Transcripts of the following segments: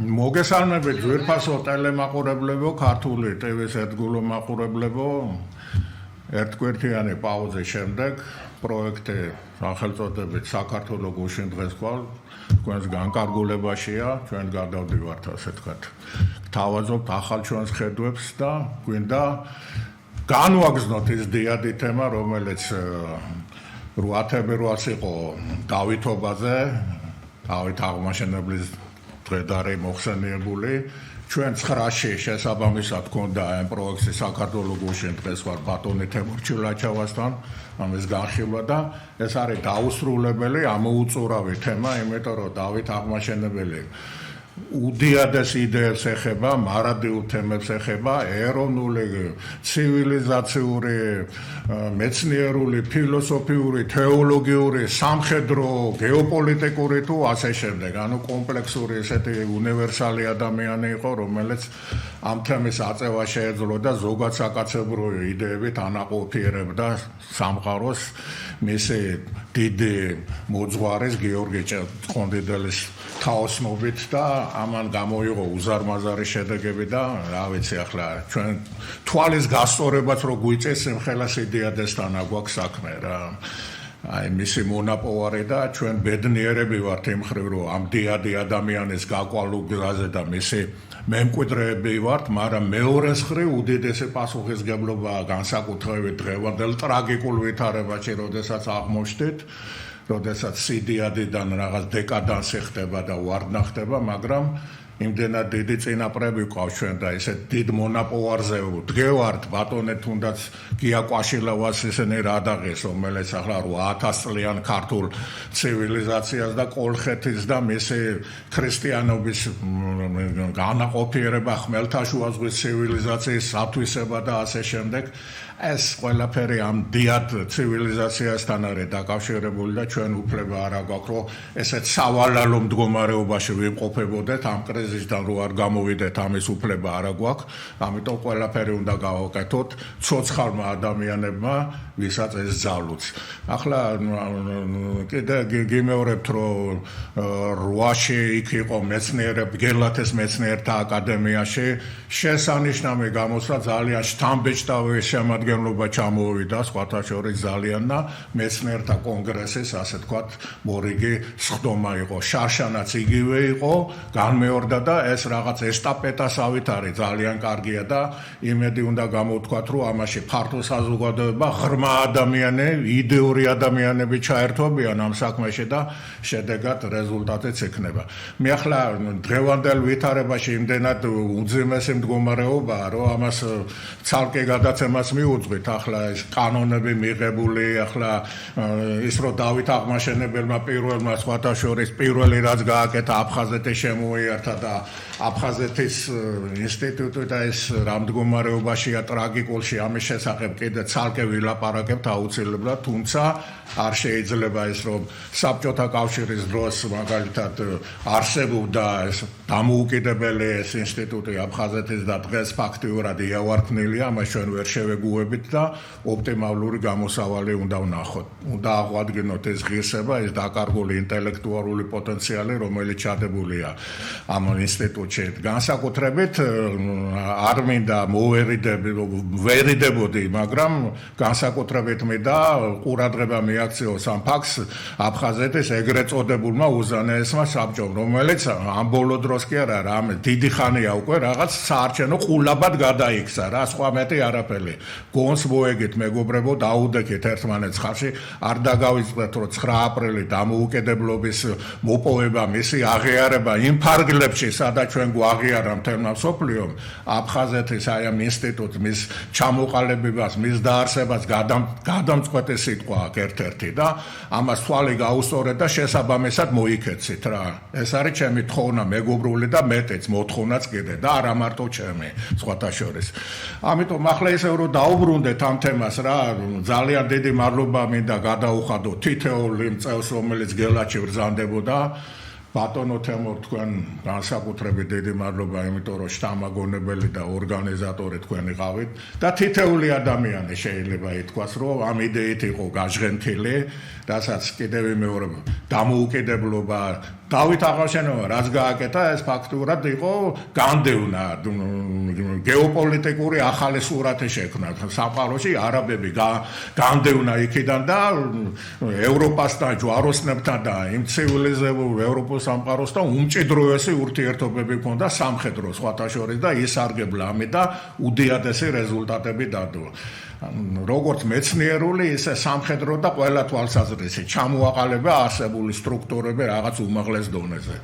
მოგესალმებით ძვირფასო ტელემაყურებლებო, ქართული ტევის ერთგულო მაყურებლებო. ერთკვირთიანი პაუზის შემდეგ პროექტი სახელწოდებით საქართველოს გუშინ დღეს ყვალ თქვენს განკარგულებაშია, ჩვენ გადავდივართ ასე ვთქვათ. გთავაზობთ ახალ ჩვენს ხედვებს და გვინდა განვაგრძნოთ ის დიადი თემა, რომელიც 8 თებერვალს იყო დავითობაზე, დავით აღმაშენებლის დღედარი მოხსენიებული. ჩვენ 9-ში შესაბამისად გქონდა ამ პროექტის საქართველოს გუშინ დღეს ვარ ბატონი თემურ ჩილაჩავასთან ამის განხილვა და ეს არის დაუსრულებელი ამოუწურავი თემა, იმიტომ რომ დავით აღმაშენებელი უდიადეს იდეებს ეხება, მარადიულ თემებს ეხება, ეროვნული, ცივილიზაციური, მეცნიერული, ფილოსოფიური, თეოლოგიური, სამხედრო, გეოპოლიტიკური თუ ასე შემდეგ. ანუ კომპლექსური ესეთი უნივერსალი ადამიანი იყო, რომელიც ამ თემის აწევა შეეძლო და ზოგად საკაცებრივი იდეებით ანაყოფიერებდა სამყაროს მისი დიდი მოძღვარის გიორგი ჭყონდიდელის თაოსნობით და ამან გამოიღო უზარმაზარი შედეგები და რა ვიცი ახლა ჩვენ თვალის გასწორებაც რო გვიწეს ხელას იდეადესთან აგვაქვს საქმე რა აი მისი მონაპოვარი და ჩვენ ბედნიერები ვართ იმ ხრივ რომ ამ დიადი ადამიანის გაკვალუგაზე და მისი მემკვიდრეები ვართ, მაგრამ მეორეს ხრივ უდიდესი პასუხისმგებლობაა განსაკუთრებით დღევანდელ ტრაგიკულ ვითარებაში, როდესაც აღმოჩნდით როდესაც სიდიადიდან რაღაც დეკადანსი ხდება და ვარდნა ხდება, მაგრამ იმდენად დიდი წინაპრები გვყავს ჩვენ და ესეთ დიდ მონაპოვარზე ვდგევართ ბატონე თუნდაც გიაკვაშილავას ისინი რადაღეს, რომელიც ახლა 8000 წლიან ქართულ ცივილიზაციას და კოლხეთის და მისი ქრისტიანობის განაყოფიერება ხმელთაშუა ზღვის ცივილიზაციის სათვისება და ასე შემდეგ ეს ყველაფერი ამ დიად ცივილიზაციასთან არის დაკავშირებული და ჩვენ უფლება არ აქვს რომ ესეთ სავალალო მდგომარეობაში ვიმყოფებოდეთ ამ კრიზისიდან რო არ გამოვიდეთ ამის უფლება არ აქვს ამიტომ ყველაფერი უნდა გავაკეთოთ ცოცხალმა ადამიანებმა ვისაც ეს ძალუც ახლა კიდე გიმეორებთ რომ 8-ში იქ იყო მეცნიერები გელათეს მეცნიერთა აკადემიაში შესანიშნავი გამოსვლა ძალიან შთამბეჭდავი შემადგენლობა ჩამოვიდა სხვათა შორის ძალიან და მეცნიერთა კონგრესის ასე თქვათ მორიგი სხდომა იყო შარშანაც იგივე იყო განმეორდა და ეს რაღაც ესტაფეტასავით არის ძალიან კარგია და იმედი უნდა გამოვთქვათ რომ ამაში ფართო საზოგადოება ღრმა ადამიანები იდეური ადამიანები ჩაერთვებიან ამ საქმეში და შედეგად რეზულტატიც ექნება მე ახლა დღევანდელ ვითარებაში იმდენად უძიმესი მდგომარეობაა რომ ამას ცალკე გადაცემას მიუძღვით ახლა ეს კანონები მიღებული ახლა ის რომ დავით აღმაშენებელმა პირველმა სხვათა შორის პირველი რაც გააკეთა აფხაზეთის შემოიართა და აფხაზეთის ინსტიტუტი და ეს რამ მდგომარეობაშია ტრაგიკულში ამის შესახებ კიდე ცალკე ვილაპარაკებთ აუცილებლად თუმცა არ შეიძლება ის რომ საბჭოთა კავშირის დროს მაგალითად არსებობდა ეს დამოუკიდებელი ეს ინსტიტუტი აფხაზეთის და დღეს ფაქტიურად იავარქმნილია ამას ჩვენ ვერ შევეგუებით და ოპტიმალური გამოსავალი უნდა ვნახოთ უნდა აღვადგინოთ ეს ღირსება ეს დაკარგული ინტელექტუალური პოტენციალი რომელიც ჩადებულია ამ ინსტიტუტში განსაკუთრებით არ მინდა ვერიდებოდი მაგრამ განსაკუთრებით მინდა ყურადღება მიაქციოს ამ ფაქტს აფხაზეთის ეგრეთ წოდებულმა უზანაესმა საბჭომ რომელიც ამ ბოლო დროს კი არა რა დიდი ხანია უკვე რაღაც საარჩევნო ყულაბად გადაიქცა რა სხვა მეტი არაფერი გონს მოეგეთ მეგობრებო დაუდექეთ ერთმანეთს ხარში არ დაგავიწყდეთ რომ 9 აპრილი დამოუკიდებლობის მოპოვება მისი აღიარება იმ ფარგლებში სადაც ჩვენ გვაღიარა მთელმა მსოფლიომ აფხაზეთის აი ამ ინსტიტუტს მის ჩამოყალიბებას მის დაარსებას გადამწყვეტი სიტყვა აქვს ერთ-ერთი და ამას თვალი გაუსწორეთ და შესაბამისად მოიქეცით რა ეს არის ჩემი თხოვნა მეგობრული და მეტიც მოთხოვნაც კიდე და არა მარტო ჩემი სხვათა შორის ამიტომ ახლა ისევ რომ დაუბრუნდეთ ამ თემას რა ძალიან დიდი მადლობა მინდა გადაუხადო თითოეულ იმ წევს რომელიც გელათში ბრძანდებოდა ბატონო თემურ თქვენ განსაკუთრებით დიდი მადლობა იმიტომ რომ შთამაგონებელი და ორგანიზატორი თქვენ იყავით და თითეული ადამიანი შეიძლება ითქვას რომ ამ იდეით იყო გაჟღენთილი რასაც კიდევ მეორე დამოუკიდებლობა დავით აღაშენებმა რაც გააკეთა ეს ფაქტურად იყო განდევნა გეოპოლიტიკური ახალი სურათი შექმნა სამყაროში არაბები განდევნა იქიდან და ევროპასთან ჯვაროსნებთან და იმ ცივილიზებულ ევროპულ სამყაროსთან უმჭიდროესი ურთიერთობები ჰქონდა სამხედრო სხვათა შორის და ისარგებლა ამით და უდიადესი რეზულტატები დადო როგორც მეცნიერული ისე სამხედრო და ყველა თვალსაზრისით ჩამოაყალიბა არსებული სტრუქტურები რაღაც უმაღლეს დონეზე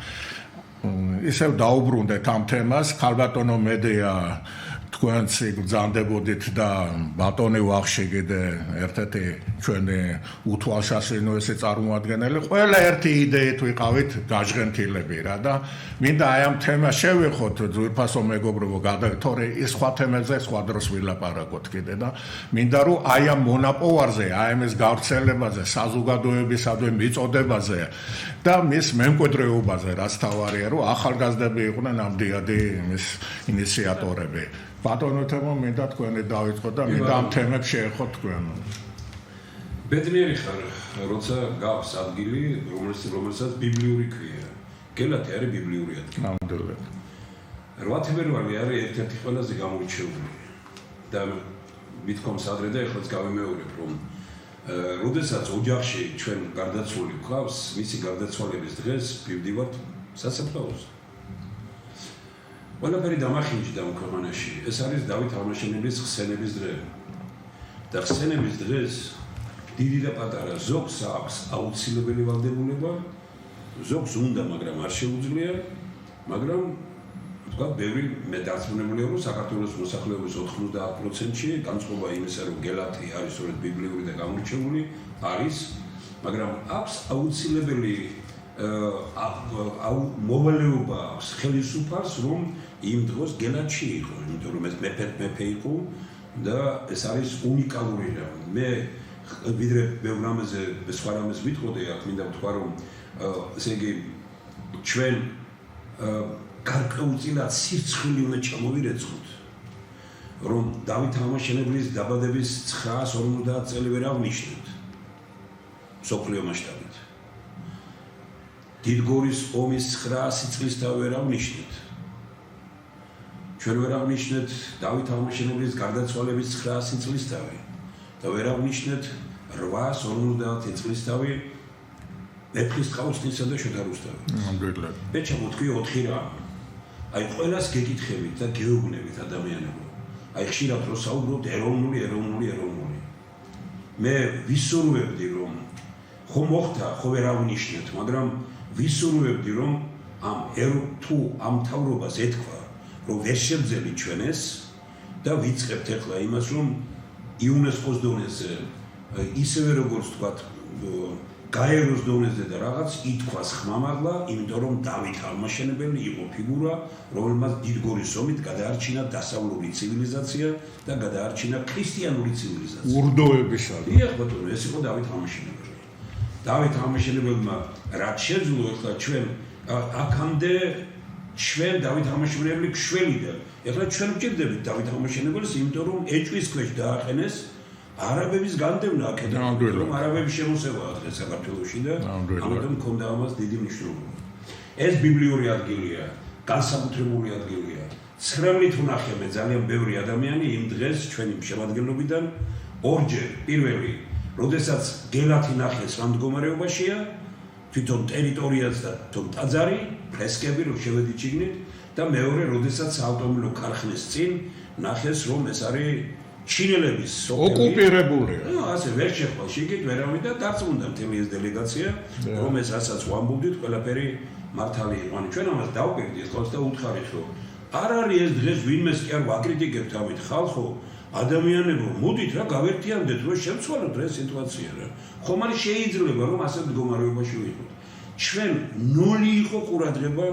ისევ დაუბრუნდეთ ამ თემას ქალბატონო მედია თქვენც გძანდებოდით და ბატონი ვახში კიდე ერთ-ერთი ჩვენი უთვალსაჩინოესი წარმოადგენელი ყველა ერთი იდეით ვიყავით გაჟღენთილები რა და მინდა აი ამ თემას შევეხოთ ძვირფასო მეგობრებო თორე ის სხვა თემებზე სხვა დროს ვილაპარაკოთ კიდე და მინდა რომ აი ამ მონაპოვარზე აი ამის გავრცელებაზე საზოგადოებისადმი მიწოდებაზე და მის მემკვიდრეობაზე რაც თავარია რომ ახალგაზრდები იყვნენ ამ დიადი მის ინიციატორები ბატონო თემო მინდა თქვენი დავიწყოთ და მინდა ამ თემებს შეეხოთ თქვენ. ბედნიერი ხარ, როცა გაქვს ადგილი, რომელსაც ბიბლიური ქვია. გელათი არის ბიბლიური ადგილი. ნამდვილად. 8 თებერვალი არის ერთ-ერთი ყველაზე გამორჩეული. და მithkom სადრე და ეხლაც გავიმეორებ, რომ როდესაც ოჯახში ჩვენ გარდაცვლილი გვყავს, მისი გარდაცვალების დღეს ვივდივართ სასაფლაოზე. ყველაფერი დამახინჯდა ამ ქვეყანაში. ეს არის დავით აღმაშენებლის ხსენების დღე. და ხსენების დღეს დიდი და პატარა ზოგს აქვს აუცილებელი ვალდებულება, ზოგს უნდა, მაგრამ არ შეუძლია, მაგრამ თქვა, ბევრი მე დარწმუნებულია, რომ საქართველოს მოსახლეობის 90%-ში განწყობა იმისა, რომ გელათი არის სწორედ ბიბლიური და გამორჩეული, არის, მაგრამ აქვს აუცილებელი მოვალეობა აქვს ხელისუფალს, რომ იმ დროს გელათში იყო, იმიტომ რომ ეს მეფე იყო და ეს არის უნიკალური რამ. მე ვიდრე ბევრ რამეზე სხვა რამეს ვიტყოდე, აქ მინდა ვთქვა, რომ ესე იგი ჩვენ გარკვეულწილად სირცხვილი უნდა ჩამოვირეცხოთ, რომ დავით აღმაშენებლის დაბადების 950 წელი ვერ აღნიშნეთ მსოფლიო მასშტაბით. დიდგორის ომის 900 წლისთავი ვერ აღნიშნეთ. ჩვენ ვერ აღნიშნეთ დავით აღმაშენებლის გარდაცვალების 900 წლისთავი და ვერ აღნიშნეთ 850 წლისთავი ვეფხისტყაოსნისა და შოთა რუსთავის. ნამდვილად. მე ჩამოვთქვი 4 რამ. აი ყველას გეკითხებით და გეუბნებით ადამიანებო. აი ხშირად რო საუბრობთ ეროვნული. მე ვისურვებდი რომ ხო მოხდა, ხო ვერ აღნიშნეთ, მაგრამ ვისურვებდი რომ თუ ამ მთავრობას ეთქვა, რომ ვერ შევძელით ჩვენ ეს და ვიწყებთ ახლა იმას, რომ იუნესკოს დონეზე ისევე როგორც თქვათ გაეროს დონეზე და რაღაც ითქვას ხმამაღლა, იმიტომ რომ დავით აღმაშენებელი იყო ფიგურა, რომელმაც დიდგორის ომით გადაარჩინა დასავლური ცივილიზაცია და გადაარჩინა ქრისტიანული ცივილიზაცია. ურდოებისა. დიახ ბატონო, ეს იყო დავით აღმაშენებელი. დავით აღმაშენებელმა რაც შეძლო ახლა ჩვენ აქამდე ჩვენ დავით აღმაშენებელი გშველიდა. ახლა ჩვენ ვჭირდებით დავით აღმაშენებელს, იმიტომ რომ ეჭვის ქვეშ დააყენეს არაბების განდევნა აქედან, რომ არაბების შემოსევაა დღეს საქართველოში და ამიტომ მქონდა ამას დიდი მნიშვნელობა. ეს ბიბლიური ადგილია, განსაკუთრებული ადგილია. ცხრილით ვნახე მე ძალიან ბევრი ადამიანი იმ დღეს ჩვენი შემადგენლობიდან ორჯერ. პირველი, როდესაც გელათი ნახეს რა მდგომარეობაშია, თვითონ ტერიტორიაც და თვითონ ტაძარი, ფრესკები რომ შევედით შიგნით და მეორე, როდესაც ავტომობილო ქარხნის წინ ნახეს რომ ეს არის ჩინელების ოკუპირებულია. ასე ვერ შეხვა შიგით ვერავინ და დარწმუნდა მთელი ეს დელეგაცია, რომ ეს რასაც ვამბობდით, ყველაფერი მართალი იყო. ანუ ჩვენ ამას დავკერდით ხოლმე და უთხარით, რომ არ არის ეს დღეს ვინმეს კი არ ვაკრიტიკებთ ამით ხალხო, ადამიანებო, მოდით რა გავერთიანდეთ, რომ შევცვალოთ რა სიტუაცია რა. ხომ არ შეიძლება რომ ასე მდგომარეობაში ვიყოთ. ჩვენ ნული იყო ყურადღება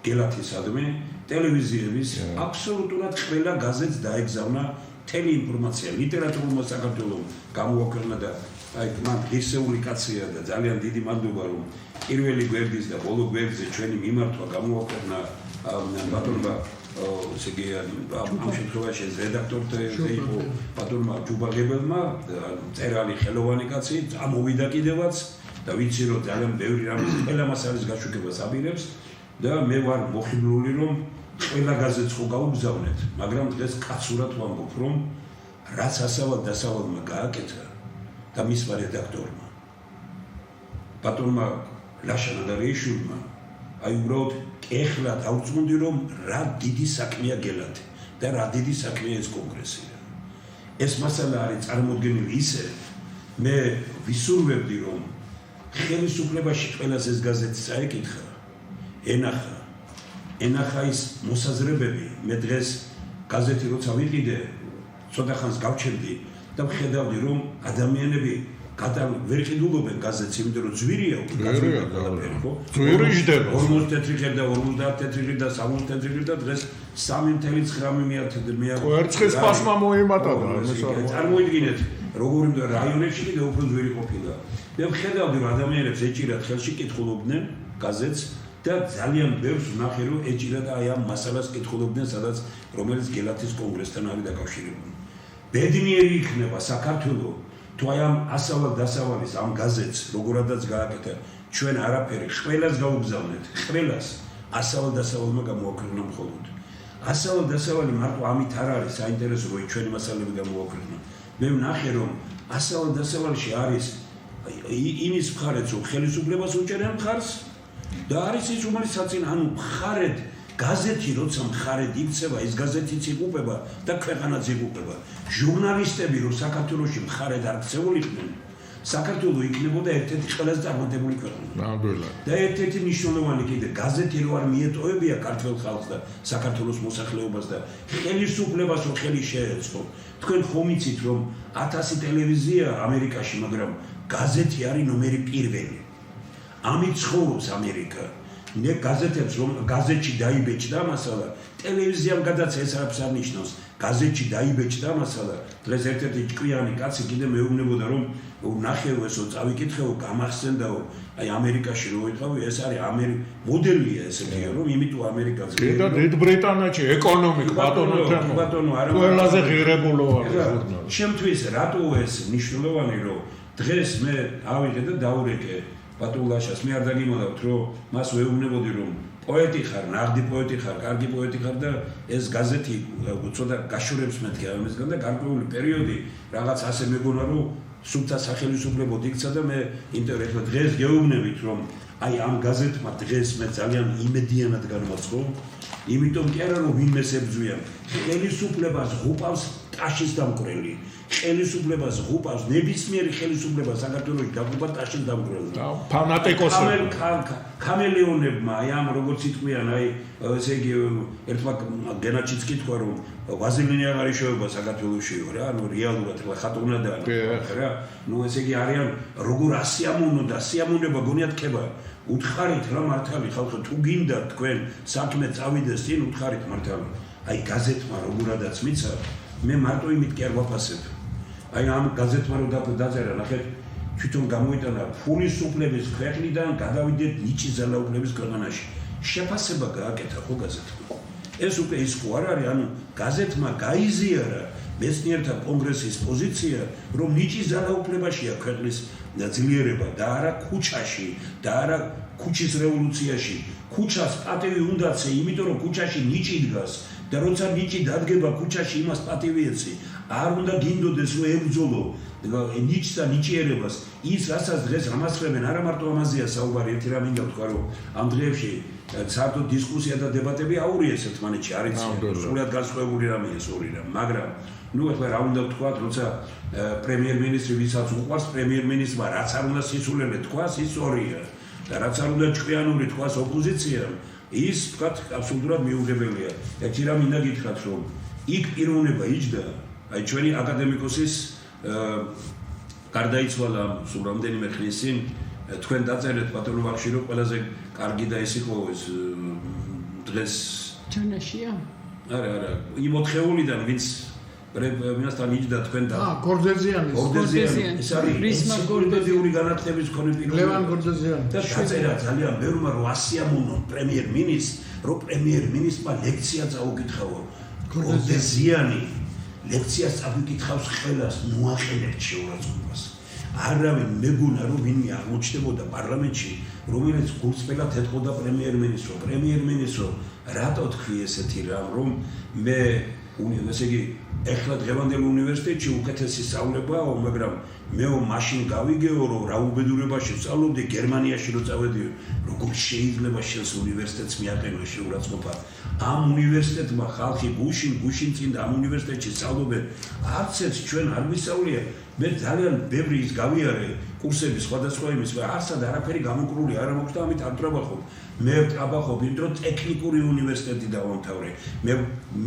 გელათისადმი, ტელევიზიების აბსოლუტურად ყველა გაზეთს დაეგზავნა მთელი ინფორმაცია, ლიტერატურულ საქართველოს გამოაქვეყნა და აი მან ღირსეული კაცია და ძალიან დიდი მადლობა რომ პირველი გვერდის და ბოლო გვერდზე ჩვენი მიმართვა გამოაქვეყნა ბატონმა ესე იგი ამ შემთხვევაში რედაქტორთა იყო ბატონმა ჯუბაღებელმა წერალი ხელოვანი კაცი ამოვიდა კიდევაც და ვიცი რომ ძალიან ბევრი რამის ყველა მასალის გაშუქებას აპირებს და მე ვარ მოხიბლული რომ ყველა გაზეთს ხო გაუგზავნეთ მაგრამ დღეს კაცურად ვამბობ რომ რაც დასავალმა გააკეთა და მისმა რედაქტორმა ბატონმა ლაშა ნადარიშვილმა აი უბრალოდ ეხლა დავწუნდი რომ რა დიდი საქმეა გელათი და რა დიდი საქმეა ეს კონგრესი ეს მასალა არის წარმოდგენილი ისე მე ვისურვებდი რომ ხელისუფლებაში ყველას ეს გაზეთი წაეკითხა ენახა ის მოსაზრებები მე დღეს გაზეთი როცა ვიყიდე ცოტა ხანს გავჩერდი და ვხედავდი რომ ადამიანები ვერ ყიდულობენ გაზეთს, იმიტომ რომ ძვირია უკვე გაზეთი ხო? ძვირი ჯდება. 54 ხერ და 54 ხერ და 64 ხერ და დღეს 3.9 კვერცხის პასმა მოიმატა და წარმოიდგინეთ, როგორი რაიონებში კიდე უფრო ძვირი ყოფილა. მე ვხედავდი რომ ადამიანებს ეჭირათ ხელში კითხულობდნენ გაზეთს და ძალიან ბევრს ვნახე რომ ეჭირათ აი ამ მასალას კითხულობდნენ, სადაც რომელიც გელათის კონგრესთან არის დაკავშირებული. ბედნიერი იქნება საქართველო თუ აი ამ ასავალ-დასავალის ამ გაზეთს როგორადაც გააკეთა ჩვენ არაფერი ყველას გაუგზავნეთ ყველას ასავალ-დასავალმა გამოაქვეყნა მხოლოდ ასავალ-დასავალი მარტო ამით არ არის საინტერესო რომ ჩვენი მასალები გამოაქვეყნა მე ვნახე რომ ასავალ-დასავალში არის იმის მხარეც რომ ხელისუფლებას უჭერენ მხარს და არის ის რომელიც საწინ ანუ მხარედ გაზეთი როცა მხარედ იქცევა ის გაზეთიც იღუპება და ქვეყანაც იღუპება ჟურნალისტები რომ საქართველოში მხარედ არ ქცეულიყვნენ საქართველო იქნებოდა ერთ-ერთი ყველაზე წარმატებული ქვეყანა ნამდვილად და ერთ-ერთი მნიშვნელოვანი კიდე გაზეთი რო არ მიეტოვებია ქართულ ხალხს და საქართველოს მოსახლეობას და ხელისუფლებას რო ხელი შეეწყო თქვენ ხომ იცით რომ 1000 ტელევიზია ამერიკაში მაგრამ გაზეთი არის ნომერი პირველი ამით ცხოვრობს ამერიკა ნე გაზეთებს რომ გაზეთში დაიბეჭდა მასალა ტელევიზიამ გადაცა ეს არაფერს არ ნიშნავს გაზეთში დაიბეჭდა მასალა დღეს ერთ-ერთი ჭკვიანი კაცი კიდე მეუბნებოდა რომ ნახეო ესო წავიკითხეო გამახსენდაო აი ამერიკაში რო ვიყავი ეს არის მოდელია ესე იგი რომ იმიტომ ამერიკაც და დიდ ბრიტანეთში ეკონომიკა ბატონო არა ყველაზე ღირებულო არის ჟურნალი შემთთვის რატო ეს მნიშვნელოვანი რომ დღეს მე ავიღე და დაურეკე ბატულაშას მე არ დაგიმალავთ რომ მას ვეუბნებოდი რომ პოეტი ხარ, ნაღდი პოეტი ხარ, კარგი პოეტი ხარ და ეს გაზეთი ცოტა გაშურებს მეთქე ამისგან და გარკვეული პერიოდი რაღაც ასე მეგონა რომ სულთა სახელმწიფოდ იქცა და მე ინტერესად დღეს გეუბნებით რომ აი ამ გაზეთმა დღეს მე ძალიან იმედიანად განვაცხო იმიტომ კი არა რომ ვინმეს ებძვიან ხელისუფლებას ღუპავს ტაშის დამკვრელი ხელისუფლებას ღუპავს ნებისმიერი ხელისუფლება საქართველოში დაგუპა ტაშის დამკვრელი ფანატიკოსები კამელეონებმა აი ამ როგორც იტყვიან აი ესე იგი ერთმა გენაჩიც კითხვა რომ ვაზილინი აღარ იშოვება საქართველოშიო რა ანუ რეალურად ხატუნადაა რა ნუ ესე იგი არიან როგორ ასიამოვნო და სიამოვნება გონიათქება უთხარით რა მართალი ხალხო თუ გინდა თქვენ საქმე წავიდეს წინ უთხარით მართალი აი გაზეთმა როგორადაც მიცა მე მარტო იმით კი არ ვაფასებ აი ამ გაზეთმა რო დაწერა ნახეთ თვითონ გამოიტანა ფულის უფლების ქვეყნიდან გადავიდეთ ნიჭის ძალაუფლების ქვეყანაში შეფასება გააკეთა ხო გაზეთმა ეს უკვე ის ხო არ არის ანუ გაზეთმა გაიზიარა მეცნიერთა კონგრესის პოზიცია რომ ნიჭის ძალაუფლებაშია ქვეყნის ძლიერება და არა ქუჩაში და არა ქუჩის რევოლუციაში ქუჩას პატივი უნდაცე იმიტომ რომ ქუჩაში ნიჭი დგას და როცა ნიჭი დადგება ქუჩაში იმას პატივი ეცი არ უნდა გინდოდეს რომ ებრძოლო ნიჭს და ნიჭიერებას ის რასაც დღეს ამასხრებენ არა მარტო ამაზეა საუბარი ერთი რამ მინდა ვთქვა რომ ამ დღეებში საერთოდ დისკუსია და დებატები აურიეს ერთმანეთში არის სულად განსხვავებული რამეა სწორი რამ მაგრამ ნუ ახლა რა უნდა ვთქვა როცა პრემიერ-მინისტრი ვისაც უყვარს პრემიერ-მინისტრმა რაც არ უნდა სისულელე თქვას ის სწორია და რაც არ უნდა ჭკვიანური თქვას ოპოზიციამ ის ვთქვათ აბსოლუტურად მიუღებელია ერთი რამ მინდა გითხრათ რომ იქ პიროვნება იჯდა აი ჩვენი აკადემიკოსის გარდაიცვალა სულ რამდენიმე ხნის წინ თქვენ დაწერეთ ბატონო ვახში რომ ყველაზე კარგი და ეს იყო ეს დღეს ჯანაშია არა იმ 4-ულიდან ვინც პრემიასთან იჯდა თქვენ და გორდეზიანი ეს არის ენციკლოპედიური განათლების მქონე პიროვნება ლევან გორდეზიანი და შეწერა ძალიან ბევრმა რომ ასიამოვნონ პრემიერ-მინისტრს რომ პრემიერ-მინისტრმა ლექცია წაუკითხავო გორდეზიანი ლექციას წაგვიკითხავს ხელას მოაყენებთ შეურაცხყოფას არავინ მეგონა რომ ვინმე აღმოჩნდებოდა პარლამენტში რომელიც გულწრფელად ეთყოდა პრემიერ-მინისტრო რატო თქვი ესეთი რამ რომ მე ესე იგი ეხლა დღევანდელ უნივერსიტეტში უკეთესი სწავლებაა მაგრამ მეო მაშინ გავიგეო რომ რა უბედურებაში სწავლობდი გერმანიაში რო წავედიო როგორ შეიძლება შენს უნივერსიტეტს მიაყენო შეურაცხყოფა ამ უნივერსიტეტმა ხალხი გუშინ წინ და ამ უნივერსიტეტში სწავლობენ არც ერთ ჩვენ არ ვისწავლია მე ძალიან ბევრი ის გავიარე კურსები სხვადასხვა იმის არცად არაფერი გამოკრული არ მაქვს და ამით არ ვტრაბახობ მე ვტრაბახობ იმიტომ რომ ტექნიკური უნივერსიტეტი დავამთავრე მე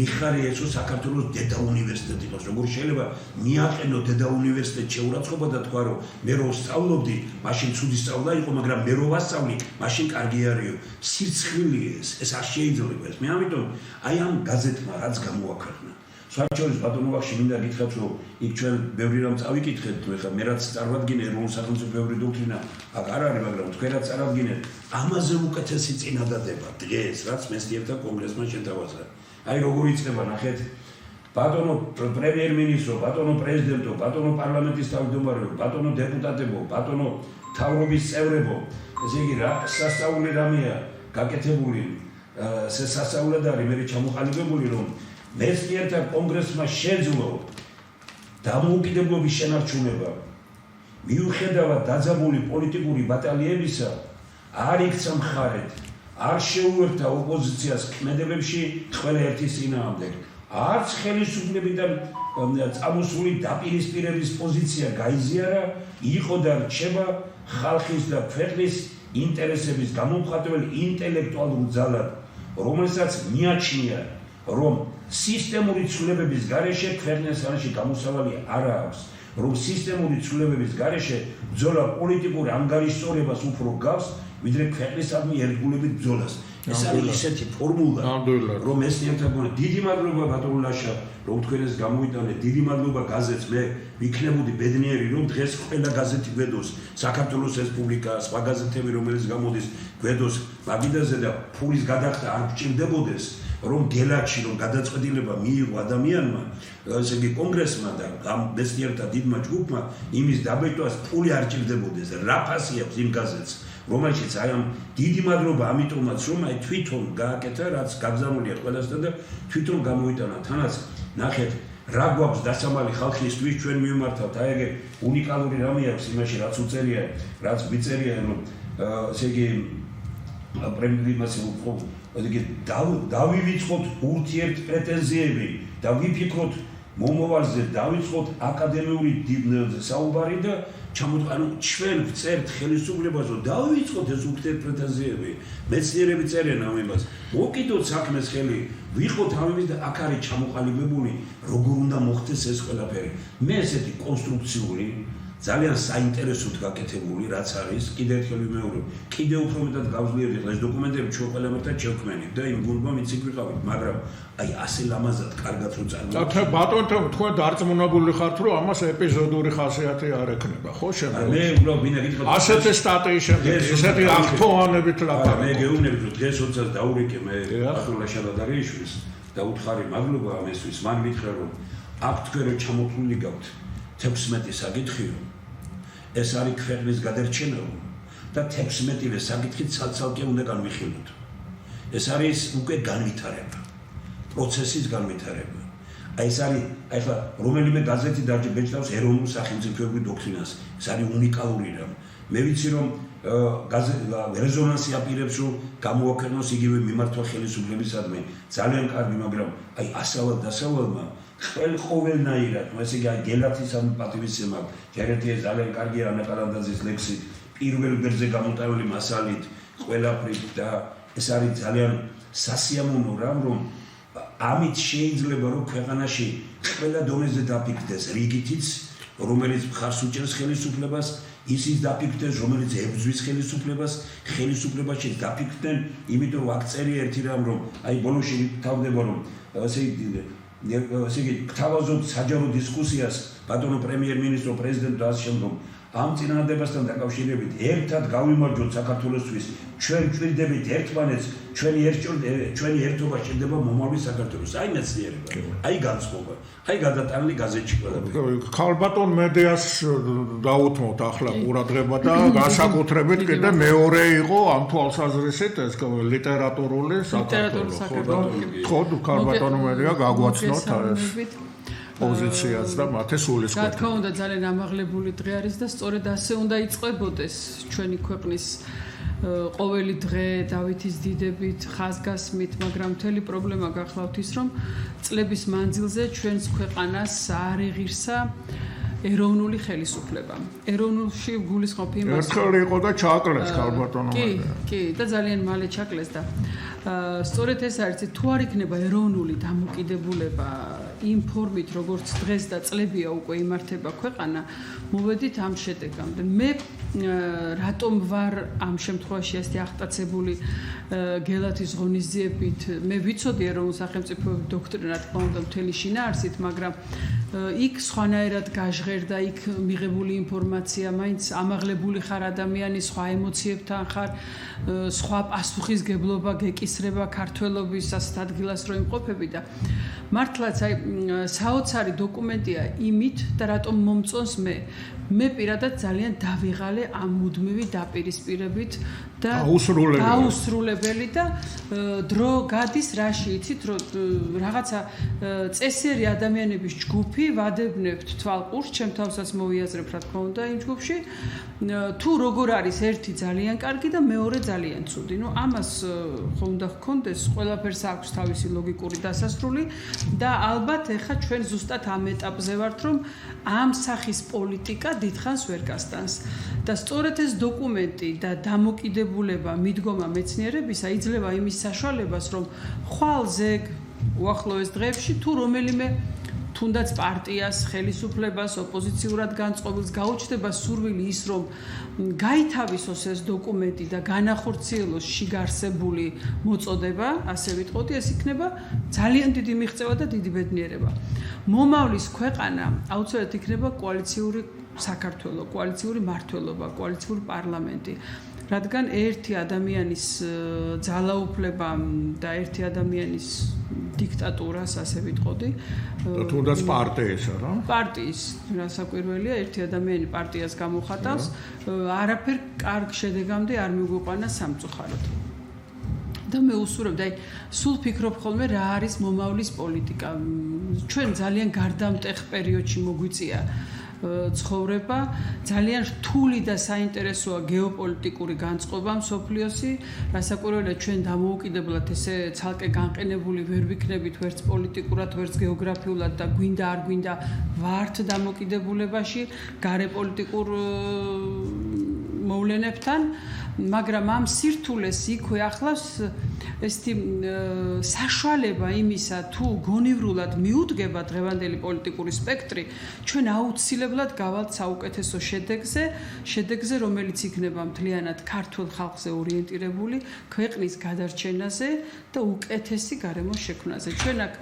მიხარია ეს რომ საქართველოს დედა უნივერსიტეტი იყოს როგორ შეიძლება მიაყენო დედა უნივერსიტეტში შეურაცხყოფა და თქვა რომ მე რო სწავლობდი მაშინ ცუდი სწავლა იყო მაგრამ მე რო ვასწავლი მაშინ კარგი არისო სირცხვილია ეს არ შეიძლება ეს მე ამიტომ აი ამ გაზეთმა რაც გამოაქვეყნა საერთოდ ბატონო ვახში მინდა გითხრათ რომ იქ ჩვენ ბევრი რამ წავიკითხეთ თუ ეხლა მე რაც წარმოვადგინე ეროვნულ სახელმწიფო ბევრი დოქტრინა აქ არ არის მაგრამ თქვენ რაც წარადგინეთ ამაზე უკეთესი წინადადება დღეს რაც მეცნიერთა კონგრესმა შეთავაზა აი როგორ იწყება ნახეთ ბატონო პრემიერ-მინისტრო ბატონო პრეზიდენტო ბატონო პარლამენტის თავმჯდომარეო ბატონო დეპუტატებო ბატონო მთავრობის წევრებო ესე იგი რა სასწაული რამეა გაკეთებული სასწაულად არის მე ჩამოყალიბებული რომ მეცნიერთა კონგრესმა შეძლო დამოუკიდებლობის შენარჩუნება მიუხედავად დაძაბული პოლიტიკური ბატალიებისა არ იქცა მხარეთ არ შეუერთდა ოპოზიციას ქმედებებში ყველა ერთის წინააღმდეგ არც ხელისუფლებიდან წამოსული დაპირისპირების პოზიცია გაიზიარა იყო და რჩება ხალხის და ქვეყნის ინტერესების გამომხატველ ინტელექტუალურ ძალად რომელსაც მიაჩნია რომ სისტემური ცვლილებების გარეშე ქვეყნის ანში გამოსავალი არ აქვს რომ სისტემური ცვლილებების გარეშე ბრძოლა პოლიტიკურ ანგარიშწორებას უფრო გავს ვიდრე ქვეყნისადმი ერთგულებით ბრძოლას ეს არის ისეთი ფორმულა რომ მეცნიერთა კონგრესმა დიდი მადლობა ბატონო ლაშა რომ თქვენ ეს გამოიტანეთ დიდი მადლობა გაზეთს მე ვიქნებოდი ბედნიერი რომ დღეს ყველა გაზეთი გვედოს საქართველოს რესპუბლიკა სხვა გაზეთები რომელიც გამოდის გვედოს მაგიდაზე და ფულის გადახდა არ გჭირდებოდეს რომ გელათში რომ გადაწყვეტილება მიიღო ადამიანმა ესე იგი კონგრესმა და ამ მეცნიერთა დიდმა ჯგუფმა იმის დაბეჭდვას ფული არ ჭირდებოდეს რა ფასი აქვს იმ გაზეთს რომელშიც აი ამ დიდი მადლობა ამიტომაც რომ აი თვითონ გააკეთა რაც გაგზავნილია ყველასთან და თვითონ გამოიტანა თანაც ნახეთ რა გვაქვს დასამალი ხალხისთვის ჩვენ მივმართავთ აი ეგ უნიკალური რამე აქვს იმაში რაც უწერია რაც ვიწერია რომ ესე იგი პრემიერ-მინისტრის უფრო ესე დავივიწყოთ ურთიერთ პრეტენზიები და ვიფიქროთ მომავალზე დავიწყოთ აკადემიური საუბარი და ჩამოთანო ჩვენ ვწერთ ხელისუფლებას რომ დავიწყოთ ეს ურთიერთ პრეტენზიები მეცნიერები წერენ ამ იმას მოკიდოთ საქმეს ხელი ვიყოთ ამ იმის და აქ არის ჩამოყალიბებული როგორ უნდა მოხდეს ეს ყველაფერი მე ესეთი კონსტრუქციული ძალიან საინტერესოდ გაკეთებული რაც არის კიდევ ერთხელ ვიმეორებ კიდევ უფრო მეტად გავძლიერდით ეს დოკუმენტები ჩვენ ყველა ერთად შევქმნით და იმ გუნდმა მიცით ვიყავით მაგრამ აი ასე ლამაზად კარგად რო წარმოგვიდგენთ და ბატონო თქვენ დარწმუნებული ხართ რომ ამას ეპიზოდური ხასიათი არ ექნება ხო შემდგომ მე უბრალოდ მინდა გითხრათ ასეთი სტატიის შემდეგ ესეთი აქტუალობით ლაპარაკობ მე გეუბნებით რომ დღეს როდესაც დაურეკე მე ბატონო შალადარიშვილს და უთხარი მადლობა ამისთვის მან მითხრა რომ აქ თქვენ რო ჩამოთვლილი გაქვთ 16 საკითხიო ეს არის ქვეყნის გადარჩენა და 16-ვე საკითხი ცალ-ცალკე უნდა განვიხილოთ. ეს არის უკვე განვითარება, პროცესის განვითარება. აი ეს არის ახლა რომელიმე გაზეთი დაჯბეჭდავს ეროვნულ სახელმწიფოებრივ დოქტრინას. ეს არის უნიკალური რამ. მე ვიცი რომ რეზონანსი აპირებს რომ გამოაქვეყნოს იგივე მიმართვა ხელისუფლებისადმი. ძალიან კარგი, მაგრამ აი ასავალ-დასავალმა ყველანაირად, ესე იგი აი გელათის ამ პატივისცემა, ჯერეთი ძალიან კარგია ანა კალანდაძის ლექსით, პირველ ბერძე გამოტანილი მასალით, ყველაფრით და ეს არის ძალიან სასიამოვნო რამ, რომ ამით შეიძლება რომ ქვეყანაში ყველა დონეზე დაფიქრდეს რიგითიც, რომელიც მხარს უჭერს ხელისუფლებას, ისიც დაფიქრდეს, რომელიც ებრძვის ხელისუფლებაში დაფიქრდნენ, იმიტომ რომ აქ წერია ერთი რამ, რომ აი ბოლოში თავდება რომ ესე იგი ესე იგი გთავაზობთ საჯარო დისკუსიას ბატონო პრემიერ-მინისტრო პრეზიდენტო და ასე შემდგომ ამ წინააღმდეგობასთან დაკავშირებით ერთად გავიმარჯვოთ საქართველოსთვის ჩვენ ჭირდებით ერთმანეთს ჩვენი ერთობა შეიძლება მომავლის საქართველოს აი მეცნიერება აი განწყობა აი გადატანილი გაზეთში ყველაფერი ქალბატონ მედიას დაუთმოთ ახლა ყურადღება და განსაკუთრებით კიდე მეორე იყო ამ თვალსაზრისით ეს ლიტერატურული საქართველო ხო ქალბატონ მედია გაგვაცნოთ ეს პოზიციას და მათე სულისკვეთება. რა თქმა უნდა ძალიან ამაღლებული დღე არის და სწორედ ასე უნდა იწყებოდეს ჩვენი ქვეყნის ყოველი დღე დავითის დიდებით, ხაზგასმით, მაგრამ მთელი პრობლემა გახლავთ ის, რომ წლების მანძილზე ჩვენს ქვეყანას არ ეღირსა ეროვნული ხელისუფლება. ეროვნულში გულისხმობ იმას. ერთხელ იყო და ჩააკლეს ქალბატონო მედია. კი, და ძალიან მალე ჩაკლეს და სწორედ ეს არის თუ არ იქნება ეროვნული დამოკიდებულება იმ ფორმით როგორც დღეს და წლებია უკვე იმართება ქვეყანა მოვედით ამ შედეგამდე მე რატომ ვარ ამ შემთხვევაში ასე აღტაცებული გელათის ღონისძიებით მე ვიცოდი ეროვნულ სახელმწიფოების დოქტრინა რა თქმა უნდა მთელი შინაარსით მაგრამ იქ სხვანაირად გაჟღერდა იქ მიღებული ინფორმაცია მაინც ამაღლებული ხარ ადამიანი სხვა ემოციებთან ხარ სხვა პასუხისგებლობა გეკისრება ქართველობის ასეთ ადგილას რო იმყოფები და მართლაც აი საოცარი დოკუმენტია იმით და რატომ მომწონს მე პირადად ძალიან დავიღალე ამ მუდმივი დაპირისპირებით და დაუსრულებელი და დრო გადის რაში იცით რომ რაღაცა წესიერი ადამიანების ჯგუფი ვადებნებთ თვალყურს ჩემ თავსაც მოვიაზრებ რა თქმა უნდა იმ ჯგუფში თუ როგორ არის ერთი ძალიან კარგი და მეორე ძალიან ცუდი ნუ ამას ხო უნდა გქონდეს ყველაფერს აქვს თავისი ლოგიკური დასასრული და ალბათ ეხა ჩვენ ზუსტად ამ ეტაპზე ვართ რომ ამ სახის პოლიტიკა დიდხანს ვერ გასტანს და სწორედ ეს დოკუმენტი და დამოკიდებულება მიდგომა მეცნიერებისა იძლევა იმის საშუალებას რომ ხვალ ზეგ უახლოეს დღეებში თუ რომელიმე თუნდაც პარტიას, ხელისუფლებას, ოპოზიციურად განწყობილს გაუჩნდება სურვილი ის რომ გაითავისოს ეს დოკუმენტი და განახორციელოს შიგარსებული მოწოდება, ასე ვიტყოდი, ეს იქნება ძალიან დიდი მიღწევა და დიდი ბედნიერება. მომავლის ქვეყანა აუცილებლად იქნება კოალიციური საქართველო, კოალიციური მმართველობა, კოალიციური პარლამენტი. რადგან ერთი ადამიანის ძალაუფლება და ერთი ადამიანის დიქტატურას, ასე ვიტყოდი, თუნდაც პარტიისა რა? პარტიის რასაკვირველია, ერთი ადამიანი პარტიას გამოხატავს, არაფერ კარგ შედეგამდე არ მიგვიყვანა სამწუხაროდ. და მე უსურვებ და სულ ფიქრობ ხოლმე რა არის მომავლის პოლიტიკა. ჩვენ ძალიან გარდამტეხ პერიოდში მოგვიწია ცხოვრება ძალიან რთული და საინტერესოა გეოპოლიტიკური განწყობა მსოფლიოსი, რასაკვირველია ჩვენ დამოუკიდებლად ესე ცალკე განყენებული ვერ ვიქნებით ვერც პოლიტიკურად, ვერც გეოგრაფიულად და გვინდა არ გვინდა ვართ დამოკიდებულებაში გარეპოლიტიკურ მოვლენებთან, მაგრამ ამ სირთულეს იქვე ახლავს ესეთი საშუალება იმისა თუ გონივრულად მიუდგება დღევანდელი პოლიტიკური სპექტრი ჩვენ აუცილებლად გავალთ საუკეთესო შედეგზე რომელიც იქნება მთლიანად ქართულ ხალხზე ორიენტირებული ქვეყნის გადარჩენაზე და უკეთესი გარემოს შექმნაზე ჩვენ აქ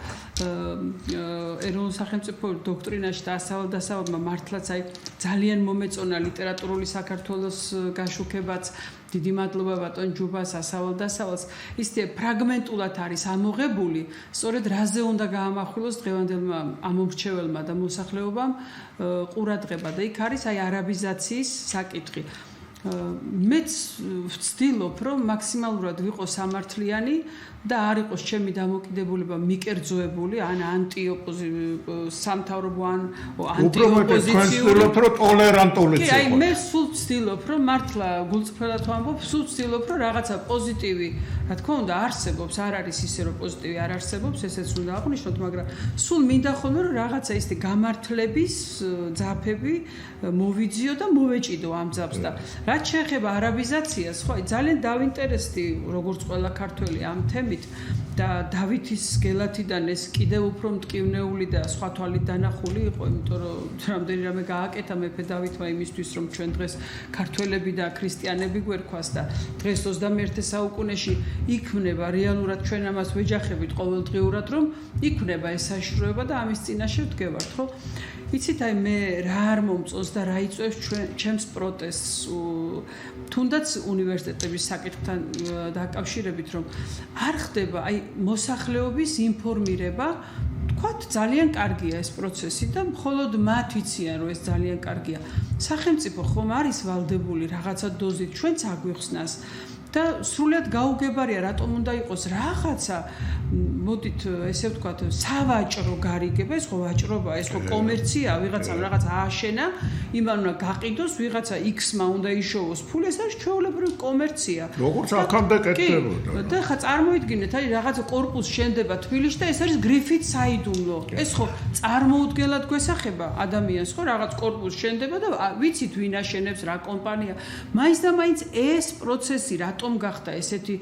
ეროვნულ სახელმწიფო დოქტრინაში და ასავალ-დასავალმა მართლაც აი ძალიან მომეწონა ლიტერატურული საქართველოს გაშუქებაც დიდი მადლობა ბატონ ჯუბას ასავალ-დასავალს ისე ფრაგმენტულად არის ამოღებული სწორედ რაზე უნდა გაამახვილოს დღევანდელმა ამომრჩეველმა და მოსახლეობამ ყურადღება და იქ არის აი არაბიზაციის საკითხი მეც ვცდილობ რომ მაქსიმალურად ვიყო სამართლიანი და არ იყოს ჩემი დამოკიდებულება მიკერძოებული ან სამთავრობო ან ანტიოპოზიციური უფრო ტოლერანტული კი აი მე სულ ვცდილობ რომ მართლა გულწრფელად ვამბობ სულ ვცდილობ რომ რაღაცა პოზიტივი რა თქმა უნდა არსებობს არ არის ისე რომ პოზიტივი არ არსებობს ესეც უნდა აღვნიშნოთ მაგრამ სულ მინდა ხოლმე რომ რაღაცა ისეთი გამართლების ძაფები მოვიძიო და მოვეჭიდო ამ ძაფს და რაც შეეხება არაბიზაციას, ხო, ძალიან დავინტერესდი როგორც ყველა ქართველი ამ თემით და დავითის გელათიდან ეს კიდევ უფრო მტკივნეული და სხვა თვალით დანახული იყო, იმიტომ რომ რამდენი რამე გააკეთა მეფე დავითმა იმისთვის, რომ ჩვენ დღეს ქართველები და ქრისტიანები გვერქვას და დღეს 21 საუკუნეში იქმნება რეალურად ჩვენ ამას ვეჯახებით ყოველდღიურად, რომ იქმნება ეს საშიშროება და ამის წინაშე ვდგევართ, ხო? იცით, აი მე რა არ მომწონს და რა იწვევს ჩემს პროტესტს თუნდაც უნივერსიტეტების საკითხთან დაკავშირებით, რომ არ ხდება აი მოსახლეობის ინფორმირება, თქვათ ძალიან კარგია ეს პროცესი და მხოლოდ მათ იციან, რომ ეს ძალიან კარგია. სახელმწიფო ხომ არის ვალდებული რაღაცა დოზით ჩვენც აგვიხსნას და სრულად გაუგებარია რატომ უნდა იყოს რაღაცა მოდით ესე ვთქვათ სავაჭრო გარიგება, ეს ხო ვაჭრობა, ეს ხო კომერცია, ვიღაცამ რაღაც ააშენა, იმან უნდა გაყიდოს, ვიღაცა X-მა უნდა იშოვოს ფული, ეს არის ჩვეულებრივი კომერცია. როგორც აქამდე კეთდებოდა. და ხა წარმოიდგინეთ, აი რაღაცა კორპუსი შენდება თბილისში და ეს არის გრიფით საიდუმლო. ეს ხო წარმოუდგენლად გვესახება ადამიანს, ხო რაღაც კორპუსი შენდება და ვიცით ვინ აშენებს, რა კომპანია. მაინც და მაინც ეს პროცესი რატომ გახდა ესეთი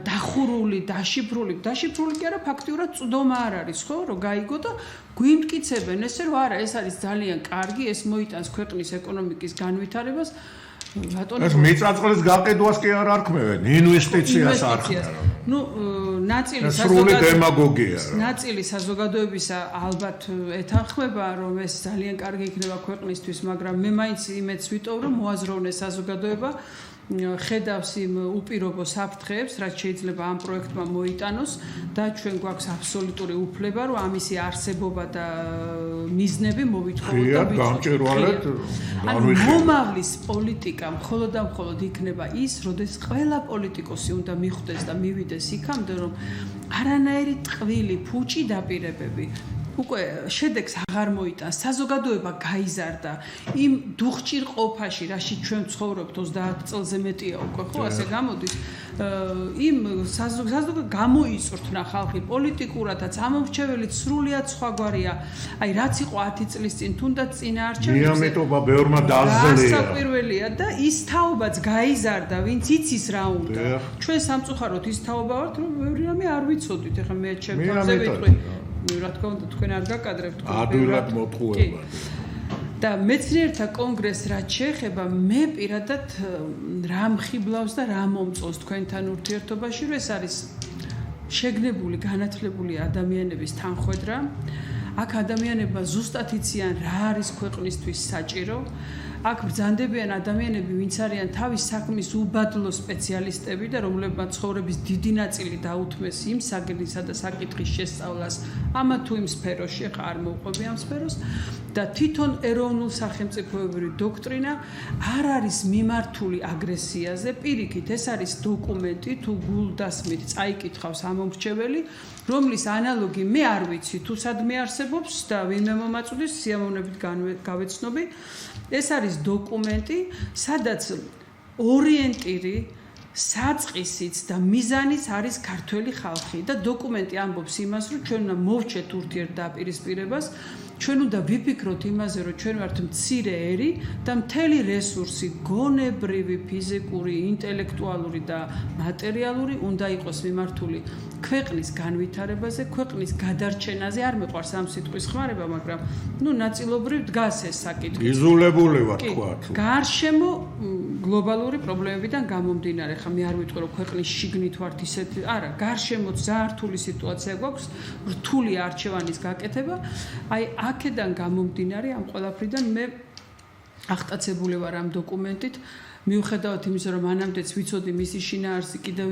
დახურული, დაშიფრული კი არა, ფაქტიურად წვდომა არ არის, ხო, რომ გაიგო და გვიმტკიცებენ ესე, რომ არა, ეს არის ძალიან კარგი, ეს მოიტანს ქვეყნის ეკონომიკის განვითარებას. ეს მიწაწყლის გაყიდვას კი არ არქმევენ, ინვესტიციას არქმევენ. ნუ ნაწილი სრული დემაგოგია. ნაწილი საზოგადოებისა ალბათ ეთანხმება, რომ ეს ძალიან კარგი იქნება ქვეყნისთვის, მაგრამ მე მაინც იმედს ვიტოვ, რომ მოაზროვნე საზოგადოება ხედავს იმ უპირობო საფრთხეებს, რაც შეიძლება ამ პროექტმა მოიტანოს და ჩვენ გვაქვს აბსოლუტური უფლება, რომ ამისი არსებობა და მიზნები მოვითხოვოთ და გამჭირვალეთ. მომავლის პოლიტიკა მხოლოდ და მხოლოდ იქნება ის, როდეს ყველა პოლიტიკოსი უნდა მიხვდეს და მივიდეს იქამდე, რომ არანაირი ტყვილი, ფუჭი დაპირებები უკვე შედეგს აღარ მოიტანს, საზოგადოება გაიზარდა იმ დუხჭირ ყოფაში, რაშიც ჩვენ ცხოვრობთ 30 წელზე მეტია უკვე, ხო, ასე გამოდის. იმ საზოგადოება გამოიწვრთნა ხალხი პოლიტიკურადაც, ამომრჩეველიც სრულიად სხვაგვარია. აი, რაც იყო 10 წლის წინ, თუნდაც წინა არჩევნებზე. მიამიტობა ბევრმა დაზლია. სასაკვირველია და ის თაობაც გაიზარდა, ვინც იცის რა უნდა. ჩვენ სამწუხაროდ ის თაობა ვართ, რომ ბევრი რამე არ ვიცოდით. ეხლა მე ჩემ თავზე ვიტყვი. რა თქმა უნდა თქვენ არ გაკადრებთ ადვილად მოტყუება და მეცნიერთა კონგრესს რაც შეეხება მე პირადად რა მხიბლავს და რა მომწონს თქვენთან ურთიერთობაში, რომ ეს არის შეგნებული, განათლებული ადამიანების თანხwebdriver. აქ ადამიანებმა ზუსტად იციან რა არის ქვეყნისთვის საჭირო. აქ ბრძანდებიან ადამიანები, ვინც არიან თავის საქმის უბადლო სპეციალისტები და რომლებმაც ცხოვრების დიდი ნაწილი დაუთმეს იმ საგნისა და საკითხის შესწავლას, ამა თუ იმ სფეროში, ხა არ მოვყვები ამ სფეროს და თვითონ ეროვნულ სახელმწიფოებრივი დოქტრინა არ არის მიმართული აგრესიაზე, პირიქით, ეს არის დოკუმენტი, თუ გულდასმით წაიკითხავს ამომრჩეველი, რომლის ანალოგი მე არ ვიცი, თუ სადმე არსებობს და ვინმე მომაწვდის, სიამოვნებით გავეცნობი. ეს არის დოკუმენტი, სადაც ორიენტირი, საწყისიც და მიზანიც არის ქართველი ხალხი და დოკუმენტი ამბობს იმას, რომ ჩვენ უნდა მოვჩეთ ურთიერთდაპირისპირებას, ჩვენ უნდა ვიფიქროთ იმაზე, რომ ჩვენ ვართ მცირე ერი და მთელი რესურსი, გონებრივი, ფიზიკური, ინტელექტუალური და მატერიალური უნდა იყოს მიმართული ქვეყნის განვითარებაზე, ქვეყნის გადარჩენაზე. არ მეყვარს ამ სიტყვის ხმარება, მაგრამ ნუ ნაწილობრივ დგას ეს საკითხი. იზოლებული ვარ თქვა. გარშემო გლობალური პრობლემებიდან გამომდინარე, ხა მე არ ვიტყვი, რომ ქვეყნის შიგნით ვართ ისეთი, არა, გარშემო ძალიან რთული სიტუაცია გვაქვს, რთული არჩევანის გაკეთება. აი აქედან გამომდინარე ამ ყველაფრიდან მე აღტაცებული ვარ ამ დოკუმენტით. მიუხედავად იმისა, რომ მანამდეც ვიცოდი მისი შინაარსი, კიდევ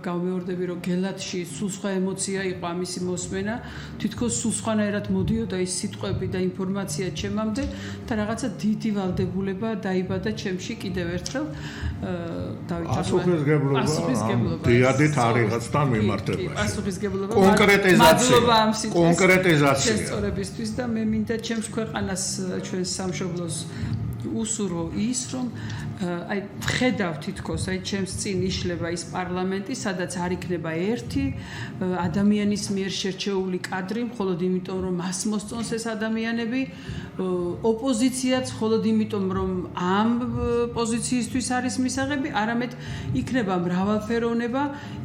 გამეორდები, რომ გელათში სულ სხვა ემოცია იყო ამისი მოსმენა, თითქოს სულ სხვანაირად მოდიოდა ის სიტყვები და ინფორმაცია ჩემამდე და რაღაცა დიდი ვალდებულება დაიბადა ჩემში კიდევ ერთხელ პასუხისგებლობა დიადით არიღაცთან მიმართებაში. პასუხისგებლობა კონკრეტიზაცია შესწორებისთვის და მე მინდა ჩემს ქვეყანას, ჩვენს სამშობლოს უსურო ის რომ აი ხედავ თითქოს აი ჩემს წინ იშლება ის პარლამენტი სადაც არ იქნება ერთი ადამიანის მიერ შერჩეული კადრი მხოლოდ იმიტომ რომ მას მოსწონს ეს ადამიანები ოპოზიციაც მხოლოდ იმიტომ რომ ამ პოზიციისთვის არის მისაღები არამედ იქნება მრავალფეროვნება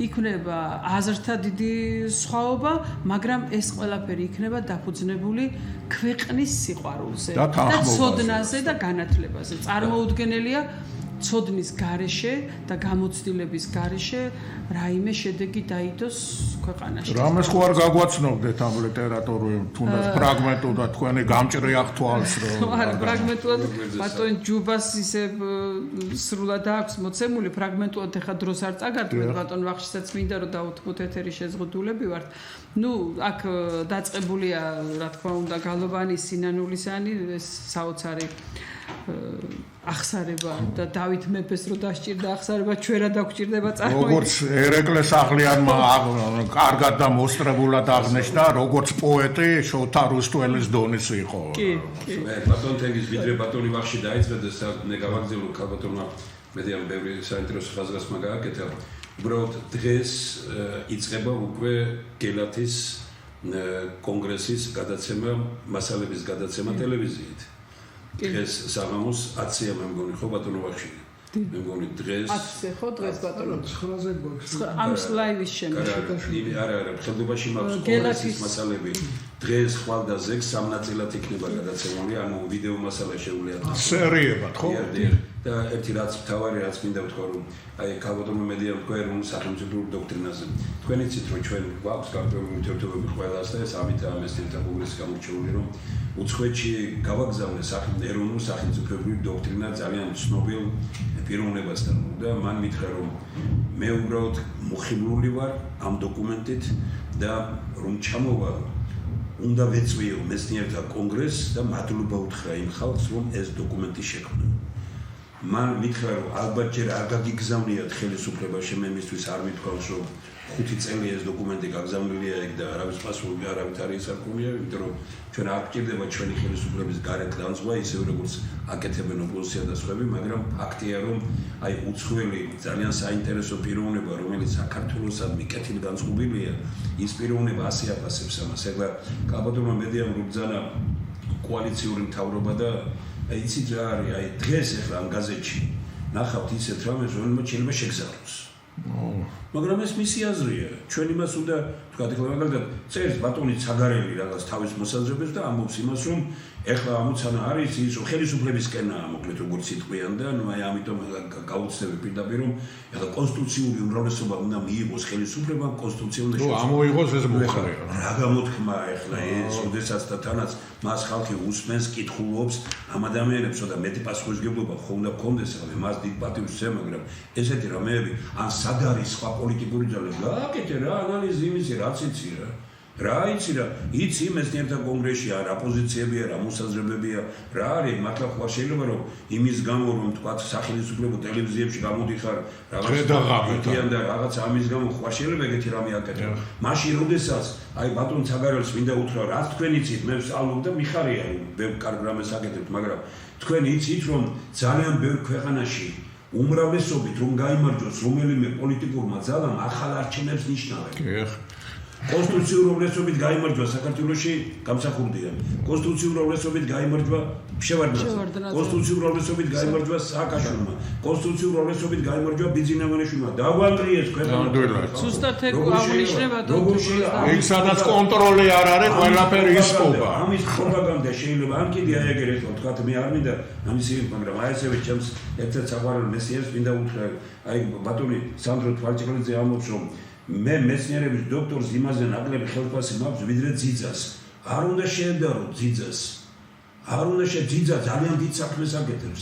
იქნება აზრთა დიდი სხვაობა მაგრამ ეს ყველაფერი იქნება დაფუძნებული ქვეყნის სიყვარულზე და ცოდნაზე და განათლებაზე წარმოუდგენელია ცოდნის გარეშე და გამოცდილების გარეშე რაიმე შედეგი დაიდოს ქვეყანაში. რამეს ხო არ გაგვაცნობდეთ ამ ლიტერატურულ თუნდაც ფრაგმენტულად თქვენი გამჭრე ახთვალს რომ არ ფრაგმენტულად ბატონ ჯუბას ისე სრულად აქვს მოცემული ფრაგმენტულად ეხა დროს არ წაგართმევთ ბატონ ვახშისაც მინდა რომ დავუთმოთ ეთერის შეზღუდულები ვართ. ნუ აქ დაწყებულია რა თქმა უნდა გალობანი სინანულისანი ეს საოცარი ახსარება და დავით მეფეს რო დასჭირდა ახსარება ჩვენ რა დაგჭირდება წარმოიდგინე როგორც ერეკლეს აღლიანმა კარგად და მოსწრებულად აღნიშნა როგორც პოეტი შოთა რუსტველის დონის იყო კი ბატონ თენგის ვიდრე ბატონი ვახში დაიწყე და მე გავაგზავნო ქალბატონმა მედიამ ბევრი საინტერესო ხაზგასმა გააკეთა უბრალოდ დღეს იწყება უკვე გელათის კონგრესის გადაცემა მასალების გადაცემა ტელევიზიით დღეს საღამოს 10-ია მე მგონი ხო ბატონო ვახში მე მგონი დღეს 10-ზე ხო დღეს ბატონო 9-ზე გვაქვს ამ ლაივის შემდეგ არა ხელდობაში მაქვს კონგრესის მასალები დღეს ხვალ და ზეგ სამ ნაწილად იქნება გადაცემული ანუ ვიდეო მასალა შეუძლია სერიებად ხო და ერთი რაც თავარი რაც მინდა ვთქვა რომ აი ქალბატონო მედიამ თქვა რომ სახელმწიფო დოქტრინაზე თქვენ იცით რომ ჩვენ გვაქვს გარკვეული ურთიერთობები ყველას და ეს ამით ამას ერთად კონგრესი გამოჩეული რომ უცხოეთში გავაგზავნე ეროვნულ სახელმწიფოებრივი დოქტრინა ძალიან ცნობილ პიროვნებასთან და მან მითხრა რომ მე უბრალოდ მოხიბლული ვარ ამ დოკუმენტით და რომ ჩამოვალ უნდა ვეწვიო მეცნიერთა კონგრესს და მადლობა უთხრა იმ ხალხს რომ ეს დოკუმენტი შექმნა მან მითხრა რომ ალბათ ჯერ არ გაგიგზავნიათ ხელისუფლებაში მე მისთვის არ მithქვავს რომ 5 წელი ეს დოკუმენტი გაგზავნილია ეგ და არავის პასუხი არავით არ ისარგუნია იმიტომ რომ ჩვენ არ გჭირდება ჩვენი ხელისუფლების გარეთ განზღვა ისევ როგორც აკეთებენ ოპოზიცია და სხვები მაგრამ ფაქტია რომ აი უცხოელი ძალიან საინტერესო პიროვნება რომელიც საქართველოსადმი კეთილ განწყობილია ის პიროვნება ასე აფასებს ამას ეგ ქალბატონმა მედიამ რუბძანა კოალიციური მთავრობა და იცით რა არის აი დღეს ახლა ამ გაზეთში ნახავთ ისეთ რამეს რომელმაც შეიძლება შეგზავნოს მაგრამ ეს მისი აზრია ჩვენ იმას უნდა თქვათ ახლა მაგალითად წერს ბატონი ცაგარელი რაღაც თავის მოსაზრებებს და ამბობს იმას რომ ახლა ამოცანა არის ის რომ ხელისუფლებისკენაა მოკლედ როგორც იტყვიან და ნუ აი ამიტომ გაუცდები პირდაპირ რომ ახლა კონსტიტუციური უმრავლესობა უნდა მიიღოს ხელისუფლებამ კონსტიტუცია უნდა შეძლოს ამოიღოს ეს მოხდა რა გამოთქმა ახლა ეს ოდესაც და თანაც მას ხალხი უსმენს კითხულობს ამ ადამიანებს და მეტი პასუხისმგებლობა ხო უნდა გქონდეს ახლა მას დიდ პატივს ვცემ მაგრამ ესეთი რამეები ან სად არის სხვა პოლიტიკური ძალები გააკეთე რა ანალიზი იმისი რაც იცი რა იცი რა იცი მეცნიერთა კონგრესში რა პოზიციებია რა მოსაზრებებია რა არის მართლა ხო შეიძლება რომ იმის გამო რომ თქვა სახელმწიფო ტელევიზიებში გამოდიხარ და რაღაც ამის გამო ხო შეიძლება ეგეთი რამე აკეთო მაშინ როდესაც აი ბატონ ცაგარელს მინდა უთხრა რაც თქვენ იცით მე ვსწავლობ და მიხარია ბევრ კარგ რამეს აკეთებთ მაგრამ თქვენ იცით რომ ძალიან ბევრ ქვეყანაში უმრავლესობით რომ გაიმარჯვოს რომელიმე პოლიტიკურმა ძალამ ახალ არჩევნებს ნიშნავენ. კონსტიტუციურ უმრავლესობით გაიმარჯვა საქართველოში გამსახურდია. კონსტიტუციურ უმრავლესობით გაიმარჯვა შევარდნაძე. კონსტიტუციურ უმრავლესობით გაიმარჯვა სააკაშვილმა. კონსტიტუციურ უმრავლესობით გაიმარჯვა ბიძინავანიშვილმა. დაგვანგრიეს ქვეყანა. ზუსტად ეგ აღნიშნება და იქ სადაც კონტროლი არ არის, ყველაფერი ისპობა. ამის პროპაგანდა შეიძლება ან კიდე აეგერეთ, თქვათ მე არ მინდა ამისი, მაგრამ აი ესევე ჩემს ერთ-ერთ საყვარელ მეცნიერს მინდა უთხრა, აი ბატონი სანდრო თვალჭიკვლიძე ამბობს რომ მე მეცნიერების დოქტორს იმაზე ნაკლები ხელფასი მაქვს ვიდრე ძიძას. არ უნდა შეედაროთ ძიძას. არ უნდა ძიძა ძალიან დიდ საქმეს აკეთებს.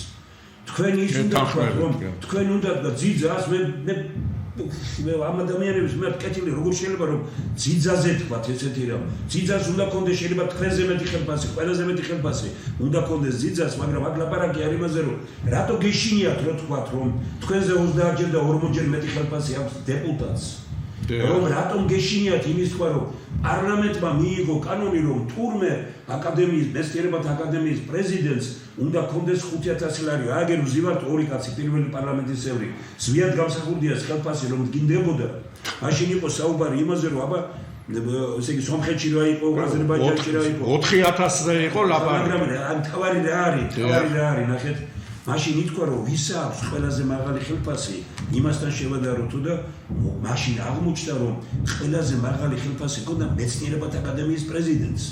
თქვენ ის უნდა რომ თქვენ უნდა და ძიძას მე ამ ადამიანებს მე კეთილი როგორ შეიძლება რომ ძიძაზე თქვათ ესეთი რამ. ძიძას უნდა კონდეს შეიძლება თქვენზე მეტი ხელფასი, ყველაზე მეტი ხელფასი უნდა კონდეს ძიძას, მაგრამ აქ ლაპარაკი არ იმაზე რომ რატო გეშინიათ რო თქვათ რომ თქვენზე 30-ჯერ და 40-ჯერ მეტი ხელფასი აქვს დეპუტატს. რომ რატომ გეშინიათ იმის თქვა რომ პარლამენტმა მიიღო კანონი რომ თურმე აკადემიის მეცნიერებათა აკადემიის პრეზიდენტს უნდა კონდეს 5000 ლარი ააგერ ვზივართ ორი კაცი პირველი პარლამენტის წევრი ზვიად გამსახურდია ხელფასი რომ დგინდებოდა მაშინ იყო საუბარი იმაზე რომ აბა ესე იგი სომხეთში რა იყო აზერბაიჯანში რა იყო 4000-ზე იყო ლაპარაკი მაგრამ თავარი რა არის ნახეთ მაშინ ითქვა რომ ვის აქვს ყველაზე მაღალი ხელფასი იმასთან შევადარო თუ და მაშინ აღმოჩნდა რომ ყველაზე მაღალი ხელფასი ჰქონდა მეცნიერებათა აკადემიის პრეზიდენტს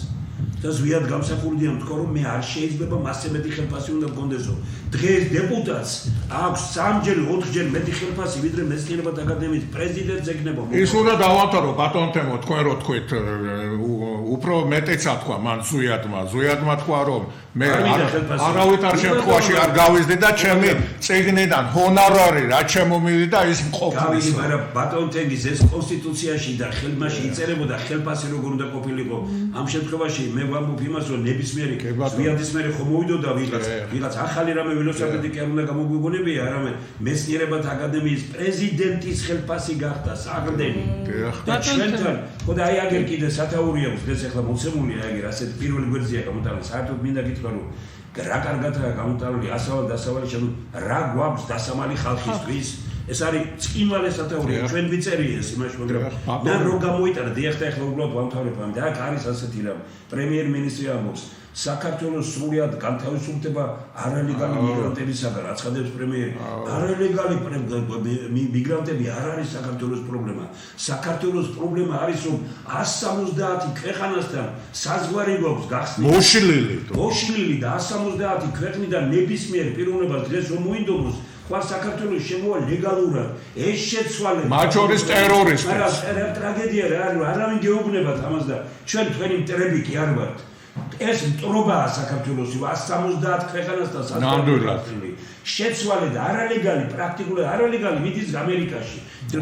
და ზვიად გამსახურდია თქვა რომ მე არ შეიძლება მასზე მეტი ხელფასი უნდა მქონდესო დღეს დეპუტატს აქვს 3-ჯერ 4-ჯერ მეტი ხელფასი ვიდრე მეცნიერებათა აკადემიის პრეზიდენტს ეკნება ის უნდა დავამთავრო ბატონ თემო თქვენ რო თქვით უფრო მეტეცა თქვა მან ზვიადმა თქვა რომ მე არავითარ შემთხვევაში არ გავიზდი და ჩემი წიგნიდან ჰონორარი რა შემომივიდა და ის მყოფნის მაგრამ ბატონ თენგის ეს კონსტიტუციაში და ხელმაში იწერებოდა ხელფასი როგორ უნდა ყოფილიყო ამ შემთხვევაში მე ვამბობ იმას რომ ნებისმიერი ზვიადის მერე ხომ მოვიდოდა ვიღაც ახალი რამე ველოსიპედი კი არ უნდა გამოგვიგონებია არამედ მეცნიერებათა აკადემიის პრეზიდენტის ხელფასი გახდა საგდენი და ჩვენთან ხოდა აი აგერ კიდე სათაურია დღეს ახლა მოცემულია აგერ ასეთ პირველი გვერდზეა გამოტანილი საერთოდ მინდა გითხრა რომ რა კარგადაა გამოტანილი ასავალ დასავალი შემო რა გვაქვს დასამალი ხალხისთვის ეს არის წკინვალე სათაურია ჩვენ ვიწერია ეს იმაში მაგრამ და რო გამოიტანა დიახ და ახლა უბრალოდ ვამთავრებამ და აქ არის ასეთი რამ პრემიერ-მინისტრი ამბობს საქართველოს სრულად განთავისუფლდება არალეგალი მიგრანტებისაგან აცხადებს პრემიერი არალეგალი მიგრანტები არ არის საქართველოს პრობლემა საქართველოს პრობლემა არის რომ 170 ქვეყანასთან საზღვარი გვაქვს გახსნილი მოშლილი და 170 ქვეყნიდან ნებისმიერ პიროვნებას დღეს რომ მოინდომოს ხარ საქართველოს შემოვა ლეგალურად ეს შეცვალება მათ შორის ტერორისტი მაგრამ ტრაგედია რა არის არავინ გეუბნებათ ამას და ჩვენ თქვენი მტრები კი არ ვართ ეს მტრობაა საქართველოსი 170 ქვეყანასთან საზღვარი შეცვალე და არალეგალი პრაქტიკულად არალეგალი მიდის ამერიკაში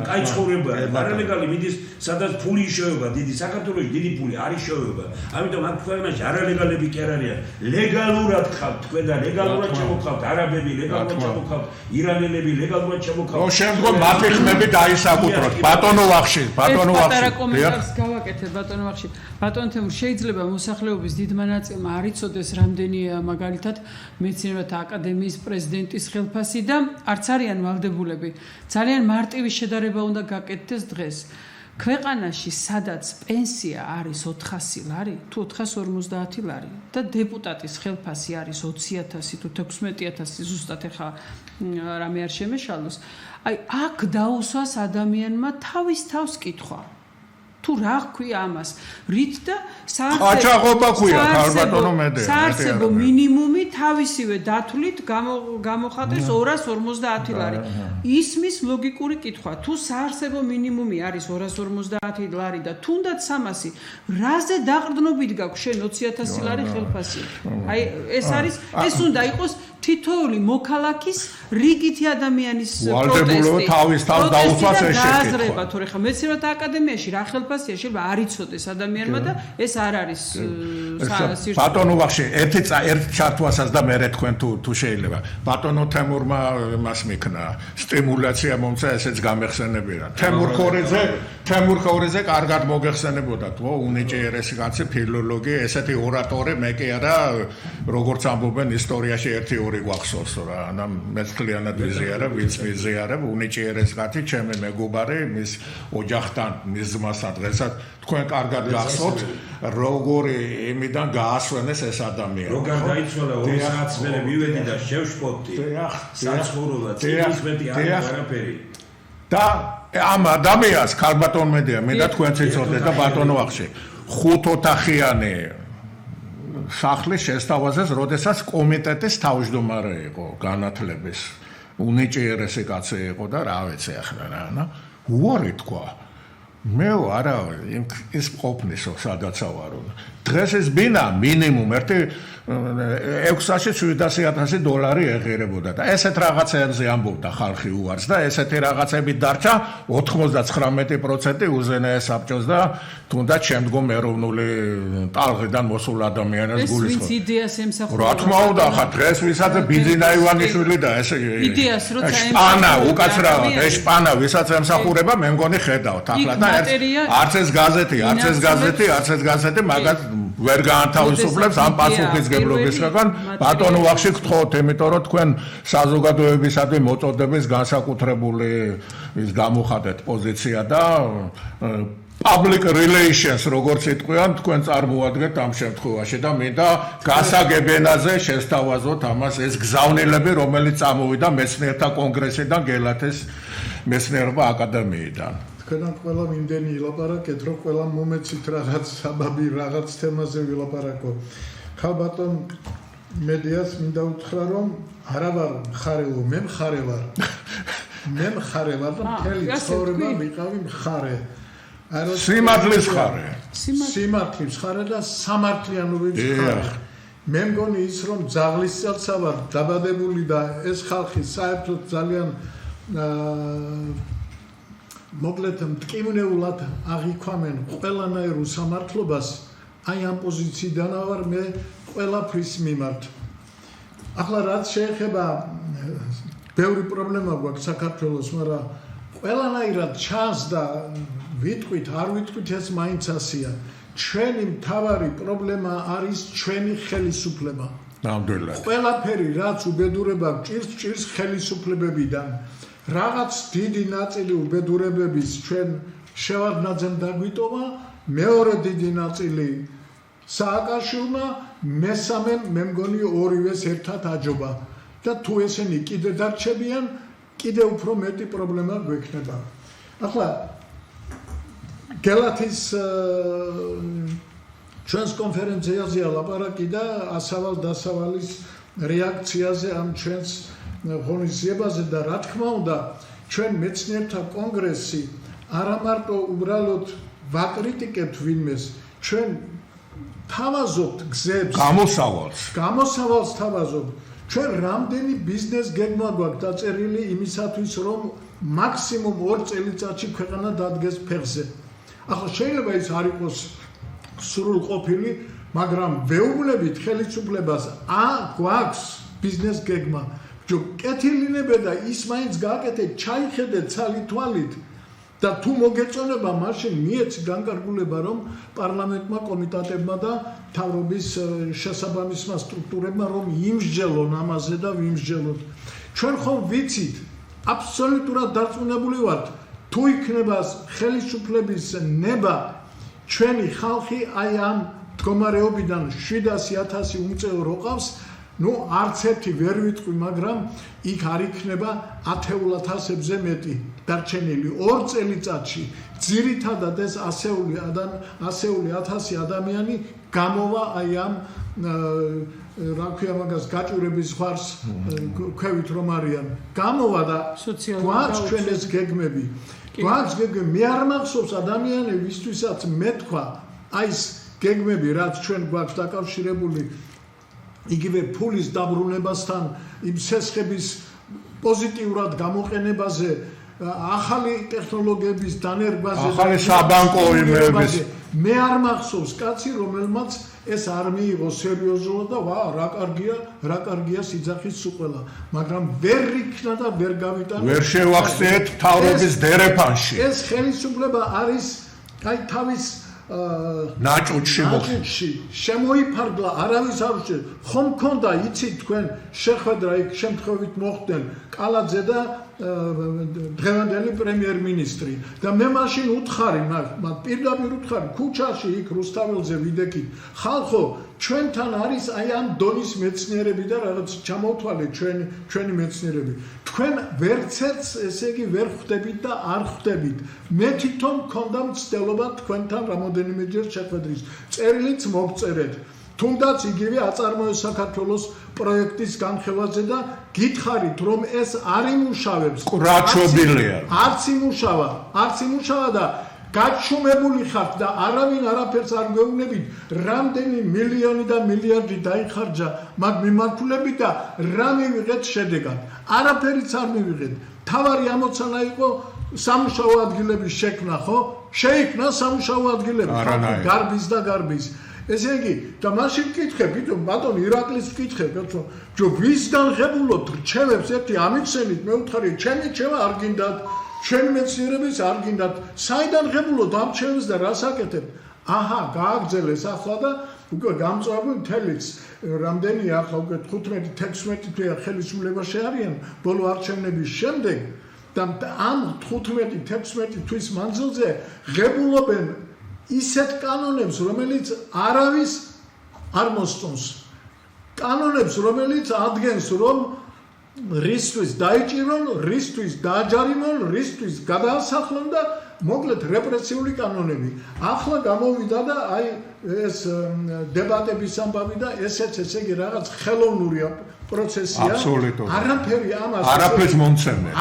კაი ცხოვრება არალეგალი მიდის სადაც ფული იშოვება დიდი საქართველოში დიდი ფული არ იშოვება ამიტომ აქ ქვეყანაში არალეგალები კი არ არიან ლეგალურად ხართ თქვენ და ლეგალურად შემოხავთ არაბები ლეგალურად შემოხავთ ირანელები ლეგალურად შემოხავთ რომ შემდგომ მათი ხმები დაისაკუთროთ ბატონო ვახში პატარა კომენტარს გავაკეთებ ბატონო ვახში ბატონ თემურ შეიძლება მოსახლეობის დიდმა ნაწილმა არ იცოდეს რამდენია მაგალითად მეცნიერებათა აკადემიის პრეზიდენტის ხელფასი და არც არიან ვალდებულები ძალიან მარტივი შედარება უნდა გაკეთდეს დღეს ქვეყანაში სადაც პენსია არის 400 ლარი თუ 450 ლარი და დეპუტატის ხელფასი არის 20000 თუ 16000 ზუსტად ახლა რამე არ შემეშალოს აი აქ დაუსვას ადამიანმა თავის თავს კითხვა თუ რა ქვია ამას რით და საარსებო მინიმუმი თავისივე დათვლით გამოხატეს 250 ლარი ისმის ლოგიკური კითხვა თუ საარსებო მინიმუმი არის 250 ლარი და თუნდაც 300 რაზე დაყრდნობით გაქვს შენ 20000 ლარი ხელფასი აი ეს არის ეს უნდა იყოს თითოეული მოქალაქის რიგითი ადამიანის პროტესტი თავის თავს დაუსვას ეს შეკითხვა თორე ხა მეცნიერებათა აკადემიაში რა ხელფასია შეიძლება არ იცოდეს ადამიანმა და ეს არ არის ბატონო ვახში ერთი ჩართვასაც და მე თქვენ თუ შეიძლება ბატონო თემურმა მას მიქნა სტიმულაცია მომცა ესეც გამეხსენებია თემურ ხორეზე კარგად მოგეხსენებოდა თო უნიჭიერესი კაცი ფილოლოგი ესეთი ორატორი მე კი არა როგორც ამბობენ ისტორიაში ერთი ორი გვახსოვს რა ანა მეცლიანად ვიზიარა ვინც ვიზიარა უნიჭიერესი კაცი ჩემი მეგობარი მის ოჯახთან მის ძმასთან დღესაც თქვენ კარგად გახსოვთ როგორი იმიდან გაასვენეს ეს ადამიანი როგორ დაიცვალა 2 საათს მერე მივედი და შევშფოთდი საცხოვრებლად წინის მეტი არაფერი და ამ ადამიანს კარბატონ მედია მე და თქვენც იცოდეთ და ბატონო ახში 5 ოთახიანი სახლის შესთავაზეს როდესაც კომიტეტის თავმჯდომარე იყო განათლების უნიჭიერესი კაცი იყო და რა ვიცი ახლა რა უარი თქვა მე არა ის ყოფნისო სადაც ავარო დღეს ეს ბინა მინიმუმ ერთი 600-700,000 დოლარი ეღირებოდა და ესეთ რაღაცებზე ამბობდა ხალხი უარს და ესეთი რაღაცები დარჩა 99% უზენაეს საბჭოს და თუნდაც შემდგომ ეროვნული ტალღიდან მოსულ ადამიანებს გულისხმობს. ეს ვინც იდეას ემსახურება. რა თქმა უნდა, ხა დღეს ვისაც ბიძინა ივანიშვილი და ეს იდეას როცა შპანა უკაცრავად, ეს შპანა ვისაც ემსახურება, მე მგონი ხედავთ ახლა და არც ეს გაზეთი მაგას ვერ გაანთავისუფლებს ამ პასუხისგებლობისგან ბატონო ვახში გთხოვთ, იმიტომ რომ თქვენ საზოგადოებისადმი მოწოდების განსაკუთრებული ის გამოხატეთ პოზიცია და public relations როგორც იტყვიან თქვენ წარმოადგენთ ამ შემთხვევაში და მინდა გასაგებენაზე შესთავაზოთ ამას ეს გზავნილები რომელიც წამოვიდა მეცნიერთა კონგრესიდან გელათის მეცნიერება აკადემიიდან თქვენთან ყველა იმდენი ილაპარაკეთ რომ ყველა მომეცით რაღაც საბაბი რაღაც თემაზე ვილაპარაკო ხალ ბატონ მედიას მინდა უთხრა რომ არა ვარ მხარეო მე მხარე ვარ და მთელი ცხოვრება ვიყავი მხარე სიმართლის ხარე სიმართლის ხარე და სამართლიანობის ხარე მე მგონი ის რომ ძაღლის წელსა ვარ დაბადებული და ეს ხალხი საერთოდ ძალიან მოკლედ მტკივნეულად აღიქვამენ ყველანაირ უსამართლობას აი ამ პოზიციიდან ვარ მე ყველაფრის მიმართ ახლა რაც შეეხება ბევრი პრობლემა გვაქვს საქართველოს მაგრამ ყველანაირად ჩანს და ვიტყვით არ ვიტყვით ეს მაინც ასია ჩვენი მთავარი პრობლემა არის ჩვენი ხელისუფლება ნამდვილად ყველაფერი რაც უბედურება ჭირს ხელისუფლებებიდან რაღაც დიდი ნაწილი უბედურებების ჩვენ შევარდნაძემ დაგვიტოვა მეორე დიდი ნაწილი სააკაშვილმა მესამე მე მგონი ორივეს ერთად აჯობა და თუ ესენი კიდე დარჩებიან კიდე უფრო მეტი პრობლემა გვექნება ახლა გელათის ჩვენს კონფერენციაზეა ლაპარაკი და ასავალ დასავალის რეაქციაზე ამ ჩვენს ღონისძიებაზე და რა თქმა უნდა ჩვენ მეცნიერთა კონგრესი არა მარტო უბრალოდ ვაკრიტიკებთ ვინმეს ჩვენ თავაზობთ გზებს გამოსავალს თავაზობთ ჩვენ რამდენი ბიზნეს გეგმა გვაქვს დაწერილი იმისათვის რომ მაქსიმუმ 2 წელიწადში ქვეყანა დადგეს ფეხზე ახლა შეიძლება ის არ იყოს სრულყოფილი მაგრამ ვეუბნებით ხელისუფლებას გვაქვს ბიზნეს გეგმა ჯო კეთილინებე და ის მაინც გააკეთეთ ჩაიხედეთ ცალითვალით და თუ მოგეწონება მაშინ მიეცი განკარგულება რომ პარლამენტმა კომიტეტებმა და თავრობის შესაბამისმა სტრუქტურებმა რომ იმსჯელონ ამაზე და ვიმსჯელოთ ჩვენ ხომ ვიცით აბსოლუტურად დარწმუნებული ვართ თუ იქნება ხელისუფლების ნება ჩვენი ხალხი აი ამ მდგომარეობიდან 700,000 უმწეო როყავს ნუ არც ერთი ვერ ვიტყვი მაგრამ იქ არ იქნება 10,000-ზე მეტი დარჩენილი 2 წელიწადში ძირითადად ეს ასეული 1000 ადამიანი გამოვა აი ამ რა ქვია მაგას გაჭურების ხარს ქვევით რომ არიან გამოვა და გვაქვს ჩვენ ეს გეგმები გვაქვს გეგმები მე არ მახსოვს ადამიანებისთვისაც მე თქვა აი ეს გეგმები რაც ჩვენ გვაქვს დაკავშირებული იგივე ფულის დაბრუნებასთან იმ სესხების პოზიტიურად გამოყენებაზე ახალი ტექნოლოგიების დანერგვაზე ახალი საბანკო იმების მე არ მახსოვს კაცი რომელმაც ეს არ მიიღო სერიოზულად და რა კარგია სიძახის სუყველა მაგრამ ვერ იქნა და ვერ გავიტანა ვერ შევახსენეთ თავრობის დერეფანში ეს ხელისუფლება არის აი თავის ნაჭუჭში შემოიფარგლა არავის არ უშევ ხომ მქონდა იცით თქვენ შეხვედრა იქ შემთხვევით მოხდნენ კალაძე და დღევანდელი პრემიერ-მინისტრი და მე მაშინ უთხარი მათ პირდაპირ უთხარი ქუჩაში იქ რუსთაველზე ვიდექით ხალხო ჩვენთან არის აი ამ დონის მეცნიერები და რაღაც ჩამოვთვალეთ ჩვენი მეცნიერები თქვენ ვერცერთს ესე იგი ვერ ხვდებით და არ ხვდებით მე თვითონ მქონდა მცდელობა თქვენთან რამოდენიმეჯერ შეხვედრის წერილიც მოგწერეთ თუნდაც იგივე აწარმოეს საქართველოს პროექტის განხილვაზე და გითხარით რომ ეს არ იმუშავებს ყრაჩობილია არც იმუშავა და გაჩუმებული ხართ და არავინ არაფერს არ გვეუბნებით, რამდენი მილიონი და მილიარდი დაიხარჯა მაგ მიმართულებით და რა მივიღეთ შედეგად. არაფერიც არ მივიღეთ. თავარი ამოცანა იყო სამუშაო ადგილების შექმნა, ხო? შეიქმნა სამუშაო ადგილები, გარბის და გარბის. ესე იგი, და მაშინ ვკითხე, ბატონ ირაკლის ვკითხე, რომ ვისგან ღებულობთ რჩევებს ერთი ამიცენით, მეუთხარი, ჩემი რჩევა არ გინდათ, ჩვენი მეცნიერების არ გინდათ, საიდან ღებულობთ ამ რჩევებს და რას აკეთებთ? აჰა, გააგრძელეს ახლა და უკვე გამწვავი მთელიც რამდენია ახლა უკვე 15-16 თვეა ხელისუფლებაში არიან ბოლო არჩევნების შემდეგ და ამ 15-16 თვის მანძილზე ღებულობენ ისეთ კანონებს, რომელიც არავის არ მოსწონს. კანონებს, რომელიც ადგენს, რომ რისთვის დაიჭირონ, რისთვის დააჯარიმონ, რისთვის გადაასახლონ და მოკლედ რეპრესიული კანონები. ახლა გამოვიდა და აი ეს დებატების ამბავი და ესეც ესე იგი რაღაც ხელოვნურია პროცესია. არაფერი ამას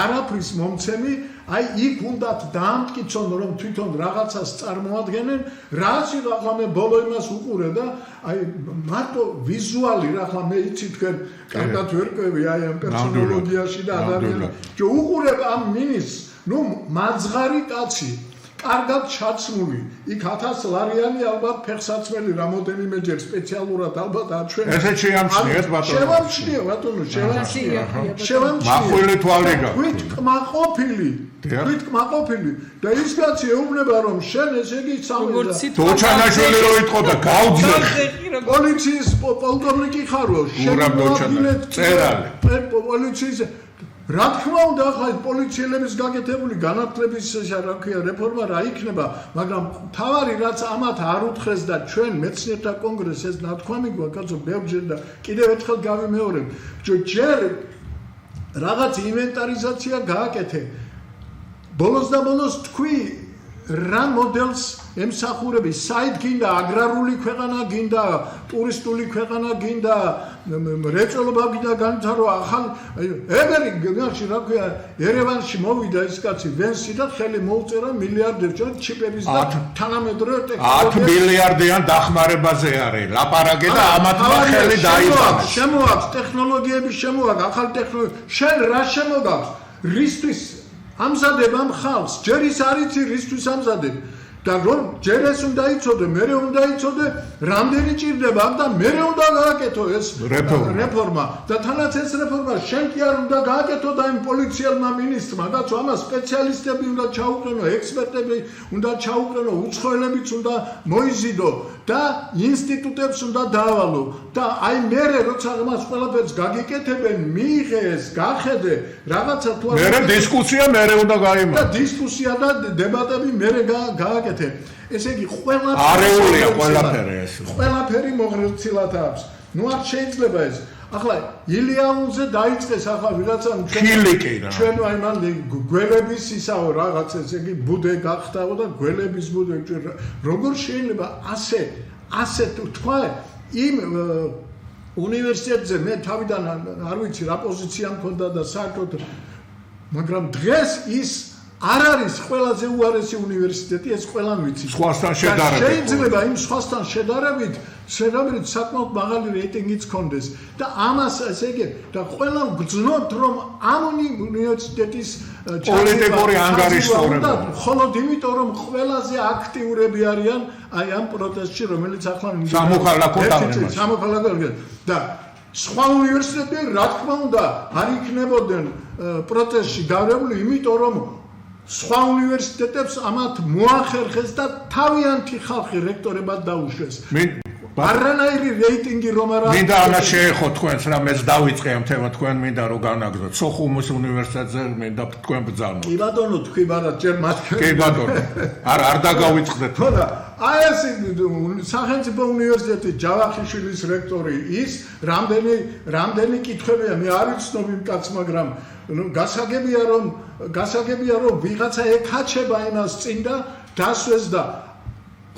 არაფრის მომცემი, აი იქ უნდათ დაამტკიცონ, რომ თვითონ რაღაცას წარმოადგენენ, რაც ახლა მე ბოლო იმას უყურე და აი მარტო ვიზუალი რა ახლა მე იცი თქვენ კარგად ვერ ყვევი აი ამ პერსონოლოგიაში და ადამიანებში. უყურებ ამ მინისტრს, ნუ მაძღარი კაცი, კარგად ჩაცმული, იქ 1000 ლარიანი ალბათ ფეხსაცმელი რამოდენიმეჯერ სპეციალურად ალბათ აჩვენე. ესეც შეამჩნიეთ ბატონო. შევამჩნიე ბატონო, შევამჩნიე. მახვილი თვალი გაქვს. ვით კმაყოფილი და ის კაცი ეუბნება რომ შენ ესე იგი სამედა დოჩანაშვილი რო იტყო და გავძე. პოლიციის პოლკოვნიკი ხარო, შენ წერალი. პოლიციის რა თქმა უნდა ახლა პოლიციელების გაკეთებული განათლების რა ქვია რეფორმა რა იქნება, მაგრამ თავარი რაც ამათ არ უთხრეს და ჩვენ მეცნიერთა კონგრესს ეს ნათქვამი გვაქვს, კაცო, ბევრჯერ და კიდევ ერთხელ გავიმეორებ, ჯერ რაღაც ინვენტარიზაცია გააკეთე. ბოლოს და ბოლოს თქვი რა მოდელს ემსახურები, საით გინდა აგრარული ქვეყანა გინდა, ტურისტული ქვეყანა გინდა, რეწველობა გინდა განვითარო, ახალ ეგერი გაში რა ქვია, ერევანში მოვიდა ეს კაცი ვენსი და ხელი მოუწერა მილიარდებს ჩვენ ჩიპების და თანამედროვე ტექნოლოგიების 10 მილიარდიან დახმარებაზე არის ლაპარაკი და ამათმა ხელი დაიწყეს. შემოაქვს ტექნოლოგიების შემოაქვს, ახალი ტექნოლოგია. შენ რა შემოგაქვს? რისთვის ამზადებ ამ ხალხს? ჯერ ის არ იცი რისთვის ამზადებ. და რომ ჯერ ეს უნდა იცოდე, მერე უნდა იცოდე, რამდენი ჭირდება და მერე უნდა გააკეთო ეს რეფორმა. და თანაც ეს რეფორმა შენ კი არ უნდა გააკეთო და იმ პოლიციელმა მინისტრმა, კაცო, ამას სპეციალისტები უნდა ჩაუყენო, ექსპერტები უნდა ჩაუყენო, უცხოელებიც უნდა მოიზიდო და ინსტიტუტებს უნდა დაავალო. და აი მერე როცა ამას ყველაფერს გაგიკეთებენ, მიიღე ეს, გახედე, რაღაცა თუ არ მერე დისკუსია მერე უნდა გაიმართოს. და დისკუსია და დებატები მერე გააკეთე. ესე იგი ყველაფერი მოღრცილად აქვს. ნუ არ შეიძლება ეს. ახლა ილიაუნზე დაიწყეს ახლა ვიღაცამ ჩვენ აი მან გველების ისაო რაღაც ესე იგი ბუდე გახდაო და გველების ბუდე როგორ შეიძლება ასე თქვა იმ უნივერსიტეტზე მე თავიდან არ ვიცი რა პოზიცია მქონდა და საერთოდ მაგრამ დღეს ის არ არის ყველაზე უარესი უნივერსიტეტი, ეს ყველამ ვიცი. სხვასთან შედარებით. შეიძლება იმ სხვასთან შედარებით საკმაოდ მაღალი რეიტინგიც ქონდეს და ამას ესე იგი და ყველამ გძნობთ რომ ამ უნივერსიტეტის პოლიტიკური ანგარიშტორები მხოლოდ იმიტომ რომ ყველაზე აქტიურები არიან აი ამ პროტესტში რომელიც ახლა სამოქალაქო და სხვა უნივერსიტეტები რა თქმა უნდა არ იქნებოდნენ პროტესტში გავრებული იმიტომ რომ სხვა უნივერსიტეტებს ამათ მოახერხეს და თავიანთი ხალხი რექტორებად დაუშვეს. არანაირი რეიტინგი რომ არ არის. მინდა ამას შეეხო თქვენს რამეს დავიწყე ამ თემა თქვენ მინდა რომ განაგრძოთ. სოხუმის უნივერსიტეტზე მინდა თქვენ ბრძანოთ. კი ბატონო თქვი მაგრამ ჯერ მათ კი ბატონო. არ დაგავიწყდეთ. ხო და აი ეს სახელმწიფო უნივერსიტეტი ჯავახიშვილის რექტორი ის რამდენი კითხვებია მე არ ვიცნობ იმ კაცს მაგრამ გასაგებია რომ ვიღაცა ეკაჩება იმას წინ და დასვეს და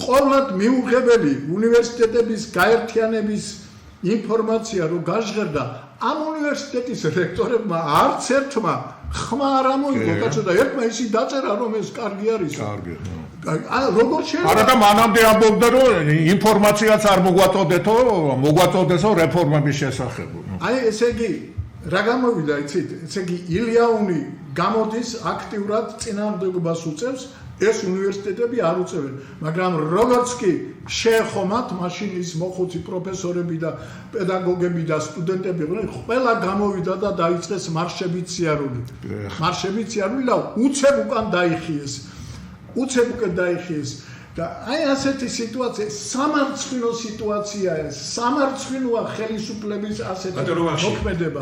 ყოველად მიუღებელი უნივერსიტეტების გაერთიანების ინფორმაცია რომ გაჟღერდა ამ უნივერსიტეტის რექტორებმა არც ერთმა ხმა არ ამოიღო კაცო და ერთმა ისი დაწერა რომ ეს კარგი არის. კარგი. როგორ შეიძლება? არა და მანამდე ამბობდა რომ ინფორმაციაც არ მოგვაწოდესო რეფორმების შესახებ. აი ესე იგი რა გამოვიდა იცით? ესე იგი ილიაუნი გამოდის აქტიურად წინააღმდეგობას უწევს, ეს უნივერსიტეტები არ უწევენ, მაგრამ როგორც კი შეეხომათ მაშინ ის მოხუცი პროფესორები და პედაგოგები და სტუდენტები ყველა გამოვიდა და დაიწყეს მარშებით სიარული. მარშებით სიარული და უცებ უკან დაიხიეს. და აი ასეთი სიტუაცია, სამარცხვინო სიტუაციაა ეს. სამარცხვინოა ხელისუფლების ასეთი მოქმედება.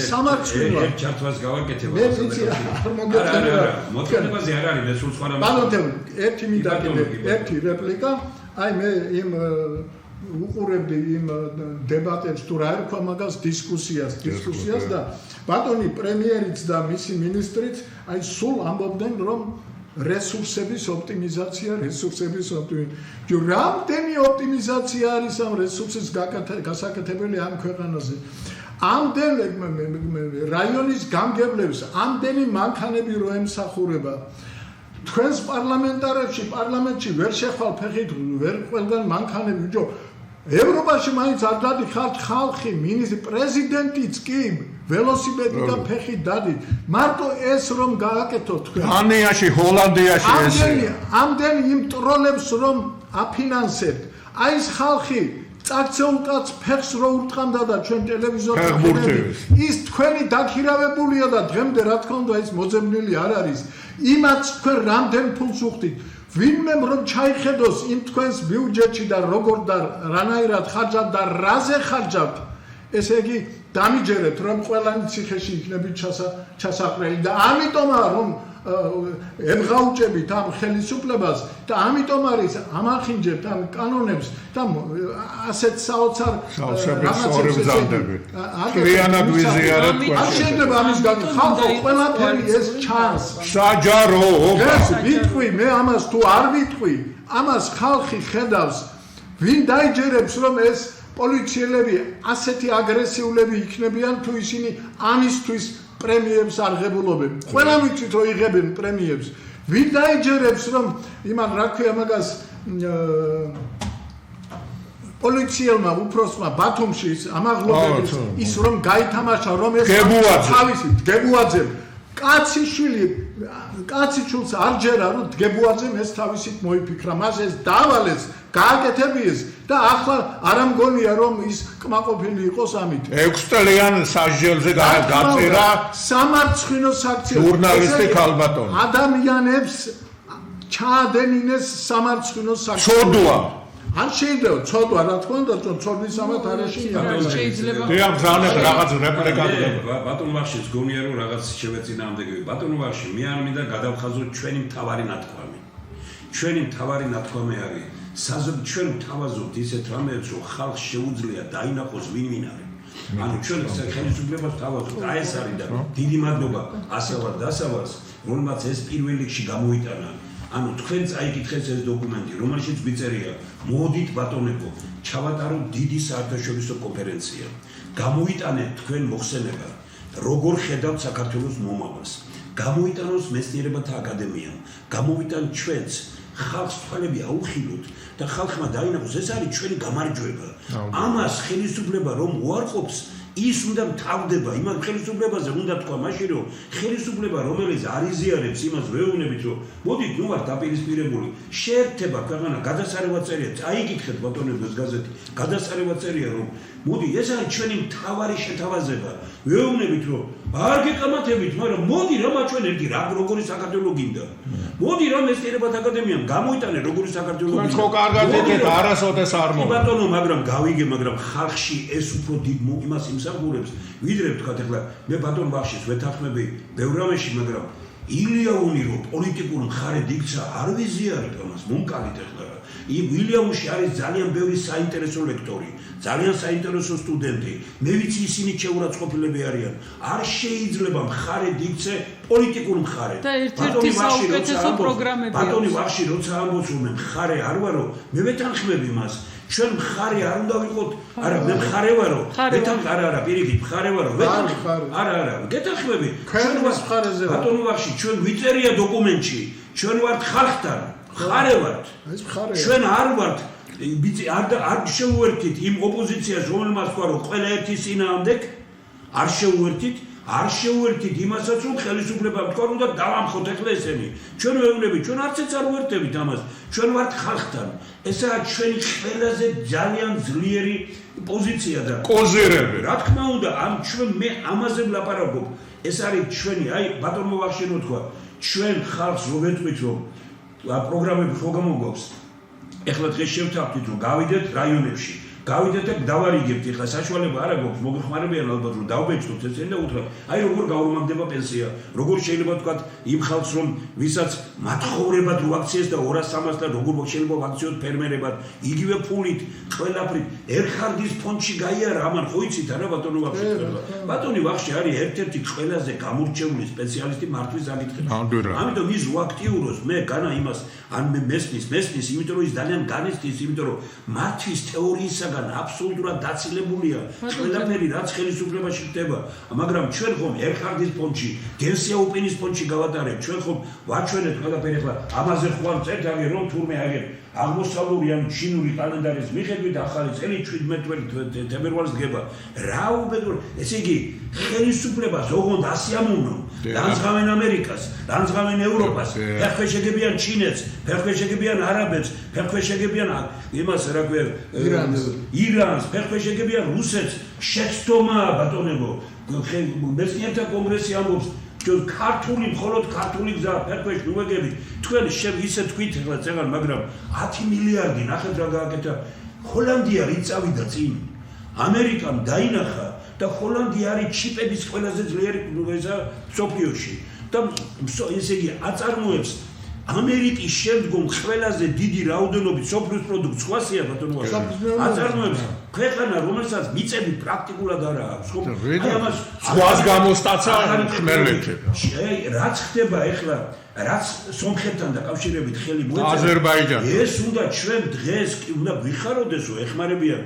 სამარცხვინოა. ერთ ჩართვას გავაკეთებ. მე ვიცი არ მოგეწონება. მოქმედებაზე არ არის, მე სულ სხვა რამე. ბანოთები, ერთი მინდა კიდე, ერთი რეპლიკა. აი მე იმ უყურებდი იმ დებატებს თუ რა ერქვა მაგას დისკუსიას და ბატონი პრემიერიც და მისი მინისტრიც აი სულ ამბობდნენ რომ რესურსების ოპტიმიზაცია. რამდენი ოპტიმიზაცია არის ამ რესურსის გასაკეთებელი ამ ქვეყანაზე? ამდენ რაიონის გამგებლებს, ამდენი მანქანები რო ემსახურება. თქვენს პარლამენტში ვერ შეხვალ ფეხით, ვერ ყველგან მანქანები ჯო. ევროპაში მაინც არ დადიხართ ხალხი, პრეზიდენტიც კი ველოსიპედიდან ფეხით დადით. მარტო ეს რომ გააკეთოთ თქვენ. დანიაში, ჰოლანდიაში ესე. ამდენ იმ ტროლებს რომ აფინანსებთ. აი ეს ხალხი წაქცეულ კაც ფეხს რო ურტყამდა და ჩვენ ტელევიზორში ის თქვენი დაქირავებულია და დღემდე რა თქმა უნდა ის მოძებნილი არ არის. იმაც თქვენ რამდენ ფულს უხდით. ვინმე რომ ჩაიხედოს იმ თქვენს ბიუჯეტში და როგორ და რანაირად ხარჯავთ და რაზე ხარჯავთ, ესე იგი დამიჯერეთ რომ ყველანი ციხეში იქნებით ჩასაყრელი და ამიტომაა რომ ემღაუჭებით ამ ხელისუფლებას და ამიტომ არის ამახინჯებთ ამ კანონებს და ასეთ საოცარ რაღაცებს ვზადებით. ჭრიანად ვიზიარებთ თქვენ. არ შეიძლება ამის ხალხო ყველაფერი ეს ჩანს. საჯაროობა. ეს ვიტყვი მე ამას თუ არ ვიტყვი, ამას ხალხი ხედავს. ვინ დაიჯერებს რომ ეს პოლიციელები ასეთი აგრესიულები იქნებიან თუ ისინი ამისთვის პრემიებს არ ღებულობენ. ყველა ვიცით რომ იღებენ პრემიებს. ვინ დაიჯერებს რომ იმან რა ქვია მაგას პოლიციელმა უფროსმა ბათუმში ამაღლობებს ის რომ გაითამაშა რომ ეს თავისი დგებუაძემ კაციშვილს არ ჯერა რომ დგებუაძემ ეს თავისით მოიფიქრა. მას ეს დავალეს, გააკეთებიეს და ახლა არ ამგონია რომ ის კმაყოფილი იყოს ამით. 6 წლიან სასჯელზე გაწერა სამარცხვინო საქციო ჟურნალისტი ქალბატონი. ადამიანებს ჩაადენინეს სამარცხვინო საქციო. ცოდვა. არ შეიძლება ცოდვა რა თქმა უნდა, ცოდვის ამათ არ შეიძლება. დიახ, ზანებ რაღაც რეპლიკა ბატონ ვახშიც გონია რომ რაღაც შევეწინააღმდეგები. ბატონ ვახში, მე არ მინდა გადავხაზოთ ჩვენი მთავარი ნათქვამი. ჩვენი მთავარი ნათქვამი არის ჩვენ ვთავაზობთ ისეთ რამეებს, რომ ხალხს შეუძლია დაინახოს ვინ არის. ანუ ჩვენ ხელისუფლებას ვთავაზობთ, აი ეს არის და დიდი მადლობა ასავარ დასავარს, რომელმაც ეს პირველ რიგში გამოიტანა. ანუ თქვენ წაიკითხეთ ეს დოკუმენტი, რომელშიც გვიწერია, მოდით ბატონებო, ჩავატაროთ დიდი საერთაშორისო კონფერენცია. გამოიტანეთ თქვენ მოხსენება, როგორ ხედავთ საქართველოს მომავალს. გამოიტანოს მეცნიერებათა აკადემიამ, გამოვიტან ჩვენც ხალხს თვალები აუხილოთ და ხალხმა დაინახოს ეს არის ჩვენი გამარჯვება. ამას ხელისუფლება რომ უარყოფს, ის უნდა თავდება, იმან ხელისუფლებაზე უნდა თქვა მაშინ რომ ხელისუფლება რომელიც არ იზიარებს იმას ვეუბნებით რომ მოდით ნუ ვარ დაპირისპირებული, შეერთება ქვეყანა გადასარევად წერია, წაიკითხეთ ბატონებო ეს გაზეთი, გადასარევად წერია რომ მოდი ეს არის ჩვენი მთავარი შეთავაზება. ვეუბნებით რომ არ გეკამათებით, მაგრამ მოდი რა მაჩვენ ერთი როგორი საქართველო გინდა. მოდი რა მეცნიერებათა აკადემიამ გამოიტანე როგორი საქართველო გინდა. თქვენ ხო კარგად ეკეთ, არასოდეს არ მოვა. ბატონო, მაგრამ გავიგე, მაგრამ ხალხში ეს უფრო დიდ იმას იმსახურებს, ვიდრე თქვა ახლა მე ბატონ ვახშის ვეთანხმები ბევრ რამეში, მაგრამ ილიაუნი რო პოლიტიკურ მხარედ იქცა, არ ვიზიარებ ამას, მომკალით ახლა. ილიაუნში არის ძალიან ბევრი საინტერესო ლექტორი, ძალიან საინტერესო სტუდენტი. მე ვიცი ისინი შეურაცხყოფილები არიან. არ შეიძლება მხარედ იქცე პოლიტიკურ მხარედ. და ერთ-ერთი საუკეთესო პროგრამებია. ბატონი ვახში როცა ამბობს რომ მე მხარე არ ვარო, მე ვეთანხმები მას. ჩვენ მხარე არ უნდა ვიყოთ, არა, მე მხარე ვარო. არა, პირიქით მხარე ვარო, ვეთანხმები. არა, გეთანხმები. ჩვენ მხარეზე ვართ. ბატონი ვახში ჩვენ ვიწერია დოკუმენტში, ჩვენ ვართ ხალხთან, მხარე ვართ. ეს მხარეა. ჩვენ არ ვართ არ შეუერთით იმ ოპოზიციას, რომელმაც თქვა რომ ყველა ერთის წინააღმდეგ არ შეუერთით იმასაც, რომ ხელისუფლებამ თქვა რომ დავამხოთ ახლა ესენი. ჩვენ ვეუბნებით, ჩვენ არცეც არ უერთდებით ამას. ჩვენ ვართ ხალხთან. ესაა ჩვენი ყველაზე ძალიან ძლიერი პოზიცია და კოზირები. რა თქმა უნდა, მე ამაზე ვლაპარაკობ. ეს არის ჩვენი, ბატონო ვახშენო თქვა, ჩვენ ხალხს რო ვეთქვით, რომ პროგრამები ხო გამოგვაქვს. ეხლა დღეს შევთავაზეთ რომ გავიდეთ რაიონებში. გავიდეთ და დავარიგებთ ეხლა საშუალება არ აქვს მოგეხმარებიან ალბათ რომ დავბეჭდოთ ესენი და უთხრათ აი როგორ გაურმაგდება პენსია როგორ შეიძლება თქვა იმ ხალხს რომ ვისაც მათხოვრებად რო აქციეს და 200-300 და როგორ შეიძლება აქციოთ ფერმერებად იგივე ფულით ყველაფრით ერხარდის ფონდში გაიარა ამან ხო იცით არა ბატონო ვახში ბატონი ვახში არის ერთ-ერთი ყველაზე გამორჩეული სპეციალისტი მართვის საკითხებში ამიტომ ის უაქტიუროს მე განა იმას ან მე მესმის იმიტომ რომ ის ძალიან განიცდის იმიტომ რომ მართვის თეორიისა აბსოლუტურად დაცილებულია ყველაფერი რაც ხელისუფლებაში ხდება მაგრამ ჩვენ ხომ ერხარდის ფონდში გენსიაუპინის ფონდში გავატარებთ ჩვენ ხომ ვაჩვენებთ ყველაფერი ახლა ამაზე ხوار წერტაგი რომ თურმე აგერ აღმოსავლური ან ჩინური კალენდარის მიხედვით ახალი წელი 17 თებერვალს დგება რა უბედურ ესე იგი ხელისუფლებას ოღონდ ასე ამოვნო განსხვავენ ამერიკას განსხვავენ ევროპას ფერხე შეგებიან ჩინეთს ფერხე შეგებიან არაბეთს ფერხე შეგებიან იმას რა ქვია ირანს ფერხე შეგებიან რუსეთს შეცდომა ბატონებო მეცნიერთა კონგრესი ამბობს ქართული მხოლოდ ქართული გზა ფერხეში მივეგებით თქვენ ისე თქვით ახლა წეგან მაგრამ 10 მილიარდი ნახეთ რა გააკეთა ჰოლანდია რით წავიდა წინ ამერიკამ დაინახა და ჰოლანდია არის ჩიპების ყველაზე ძლიერი სოფლიოში და ესე იგი აწარმოებს ამერიკის შემდგომ ყველაზე დიდი რაოდენობით სოფლის პროდუქტს ხვასია ბატონო აწარმოებს ქვეყანა რომელსაც მიწები პრაქტიკულად არ აქვს ხო აი ამას სხვას გამოსტაცა ხმელეთება რაც ხდება ეხლა რაც სომხეთთან დაკავშირებით ხელი მოეწერა აზერბაიჯანი ეს უნდა ჩვენ დღეს უნდა ვიხაროდესო ეხმარებიან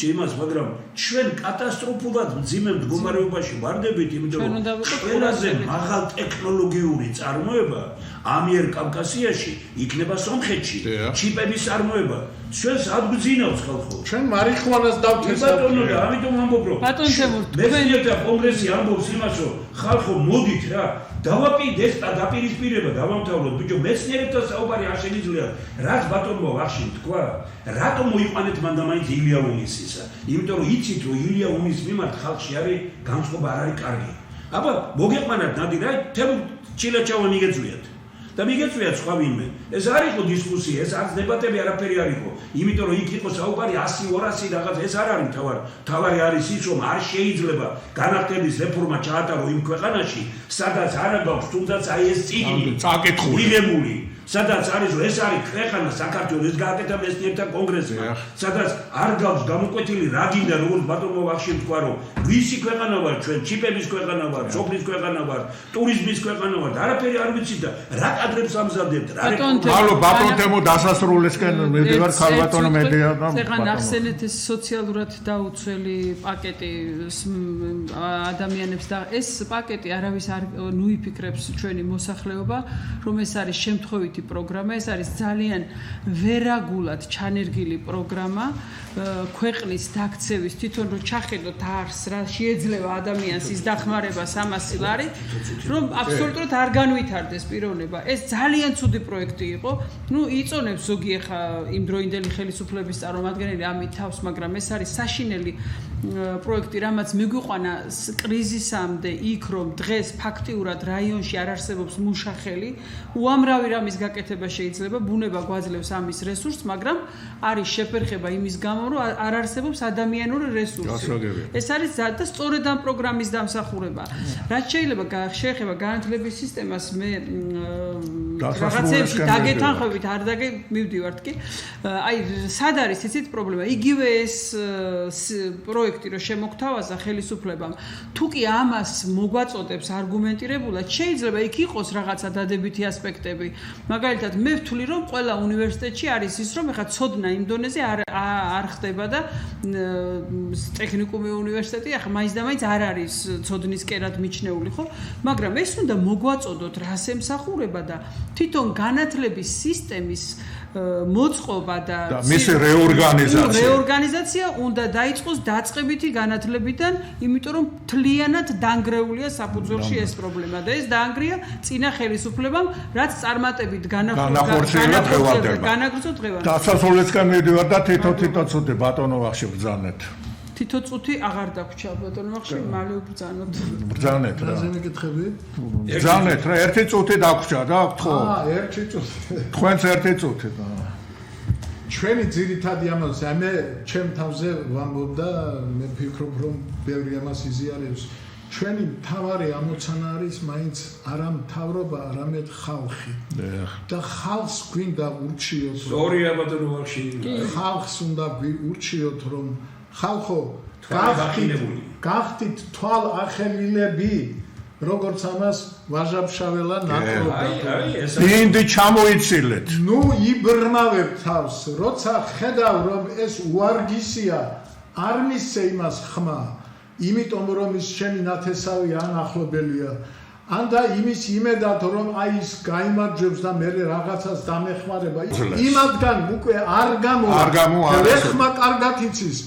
იმას მაგრამ ჩვენ კატასტროფულად მძიმე მდგომარეობაში ვარდებით იმიტომ რომ ყველაზე მაღალ ტექნოლოგიური წარმოება ამიერკავკასიაში იქნება სომხეთში ჩიპების წარმოება ჩვენს ადგზინავს ხალხო ჩვენ მარიხუანას დავთესავთ ბატონო და ამიტომ ამბობ რომ ბატონ თემურ მეცნიერთა კონგრესი ამბობს იმას რომ ხალხო მოდით რა დავაპირდეს და დაპირისპირება დავამთავროთ ბიჭო მეცნიერებთან საუბარი არ შეიძლება რაც ბატონო ვახში თქვა რატომ მოიყვანეთ მანდამაინც ილია უნისისა იმიტომ რომ იცით რომ ილია უნის მიმართ ხალხში არის განწყობა არ არის კარგი აბა მოგეყვანათ ნადი რა თემ ჩილაჩავა მიგეწვიათ და მიგეწვიათ სხვა ვინმე ეს არ იყო დისკუსია ეს არც დებატები არაფერი არ იყო იმიტომ რომ იქ იყო საუბარი 100-200 რაღაც ეს არ არის თავარი არის ის რომ არ შეიძლება განათლების რეფორმა ჩაატარო იმ ქვეყანაში სადაც არ აქვს თუნდაც აი ეს წიგნი მიღებული სადაც არის რომ ეს არის ქვეყანა საქართველოს ეს გააკეთა მეცნიერთა კონგრესმა სადაც არ გაქვს გამოკვეთილი რა გინდა როგორც ბატონო ვახში თქვა რომ ვისი ქვეყანა ვარ ჩვენ ჩიპების ქვეყანა ვარ სოფლის ქვეყანა ვარ ტურიზმის ქვეყანა ვარ არაფერი არ ვიცი და რა კადრებს ამზადებთ რა ალო ბატონ თემო დასასრულისკენ მივდივარ ქალბატონო მედია და წეგან ახსენეთ ეს სოციალურად დაუცველი პაკეტი ადამიანებს და ეს პაკეტი არავის არ ნუიფიქრებს ჩვენი მოსახლეობა რომ ეს არის შემთხვევითი პროგრამა ეს არის ძალიან ვერაგულად ჩანერგილი პროგრამა ქვეყნის დაქცევის თვითონ რომ ჩახედოთ არს რა შეიძლება ადამიანს ის დახმარება 300 ლარი რომ აბსოლუტურად არ განვითარდეს პიროვნება ეს ძალიან ცუდი პროექტი იყო ნუ იწონებს ზოგი ახლა იმ დროინდელი ხელისუფლების წარმომადგენელი ამით თავს მაგრამ ეს არის საშინელი პროექტი რამაც მიგვიყვანა კრიზისამდე იქ რომ დღეს ფაქტიურად რაიონში არ არსებობს მუშახელი უამრავი რამის გაკეთება შეიძლება ბუნება გვაძლევს ამის რესურსს მაგრამ არის შეფერხება იმის გამო რომ არ არსებობს ადამიანური რესურსი ეს არის და სწორედ ამ პროგრამის დამსახურება რაც შეიძლება შეეხება განათლების სისტემას მე რაღაცებში დაგეთანხმებით არ მივდივართ კი. აი სად არის იცით პრობლემა? იგივე ეს პროექტი რო შემოგთავაზა ხელისუფლებამ, თუ კი ამას მოგვაწოდებს არგუმენტირებულად, შეიძლება იქ იყოს რაღაცა დადებითი ასპექტები. მაგალითად, მე ვთვლი რომ ყველა უნივერსიტეტში არის ის რომ ეხლა ცოდნა იმ დონეზე არ ხდება და ტექნიკუმი უნივერსიტეტი ახლა მაინც და მაინც არ არის ცოდნის კერად მიჩნეული, ხო? მაგრამ ეს უნდა მოგვაწოდოთ რას ემსახურება და თვითონ განათლების სისტემის მოწყობა და მისი რეორგანიზაცია უნდა დაიწყოს დაწყებითი განათლებიდან, იმიტომ რომ მთლიანად დანგრეულია საფუძველში ეს პრობლემა და ეს დაანგრია წინა ხელისუფლებამ, რაც წარმატებით განაგრძო დღევანდელ. დასასრულისკენ მივდივარ და თითო წუთი ბატონო ვახში ბრძანეთ. თითო წუთი აღარ დაგვრჩა ბატონო ვახში, მალე ვბრძანოთ. ბრძანეთ რა. რაზე მეკითხები? ბრძანეთ რა, 1 წუთი დაგვრჩა რა, ხო? 1 წუთი. თქვენც 1 წუთი. ჩვენი ძირითადი ამბავი, მე ჩემ თავზე ვამბობ და მე ვფიქრობ რომ ბევრი ამას იზიარებს. ჩვენი მთავარი ამოცანა არის მაინც არა მთავრობა, არამედ ხალხი. და ხალხს გვინდა ურჩიოთ. სწორია ბატონო ვახში. ხალხს უნდა ურჩიოთ რომ ხალხო გახდით თვალ ახელილები, როგორც ამას ვაჟაბშაველა ნაკრობდა. დინდი ჩამოიცილეთ. ნუ იბრმავებ თავს, როცა ხედავ რომ ეს უარგისია, არ მისცე იმას ხმა, იმიტომ რომ ის ჩემი ნათესავი ანახლებელია. ანდა იმის იმედად რომ აი ის გაიმარჯვებს და მე რაღაცას დამეხმარება. იმადგან უკვე არ გამოვა. ლეხმა კარგად იცის.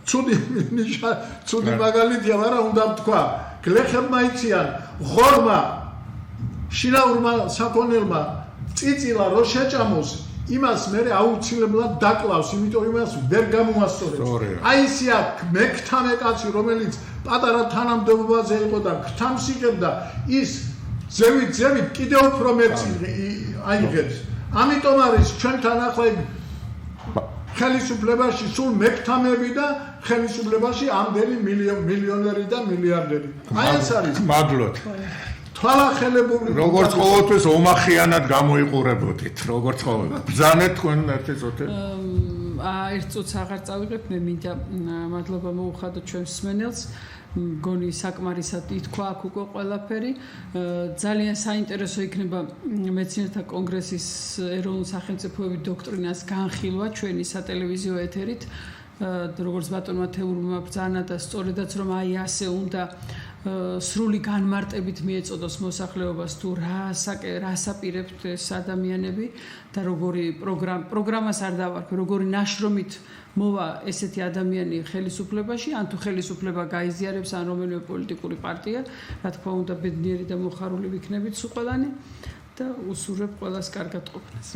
ცუდი მაგალითია, მაგრამ უნდა ვთქვა, გლეხებმა იციან, ღორმა შინაურმა საქონელმა წიწილა რო შეჭამოს, იმას მე აუცილებლად დაკლავს, იმიტომ რომ იმას ვერ გამოასწორებს. აი ისია მექთამე კაცი, რომელიც პატარა თანამდებობაზე იყო და ქთამს იღებდა, ის ზევით კიდევ უფრო მეცი აიღებს. ამიტომ არის ჩვენთან ახლა ხელისუფლებაში სულ მექთამები და ხელისუფლებაში ამდენი მილიონერი და მილიარდერი. აი ეს არის. მადლობთ. თვალახელებული. როგორც ყოველთვის ომახიანად გამოიყურებოდით, როგორც ყოველთვის. ბრძანეთ თქვენ 1 წუთი. 1 წუთს აღარ წავიღებ, მე მინდა მადლობა მოუხადო ჩვენს მსმენელს. მგონი საკმარისად ითქვა აქ უკვე ყველაფერი. ძალიან საინტერესო იქნება მეცნიერთა კონგრესის ეროვნულ სახელმწიფოების დოქტრინას განხილვა ჩვენი სატელევიზიო ეთერით. როგორც ბატონმა თეურმა ბრძანა და სწორედაც რომ აი ასე უნდა სრული განმარტებით მიეწოდოს მოსახლეობას თუ რას აპირებთ ეს ადამიანები და როგორი პროგრამას არ დავარქვი, როგორი ნაშრომით მოვა ესეთი ადამიანი ხელისუფლებაში, ან თუ ხელისუფლება გაიზიარებს ან რომელიმე პოლიტიკური პარტია, რა თქმა უნდა ბედნიერი და მოხარული ვიქნებით სულ ყველანი და უსურვებ ყველას კარგად ყოფნას.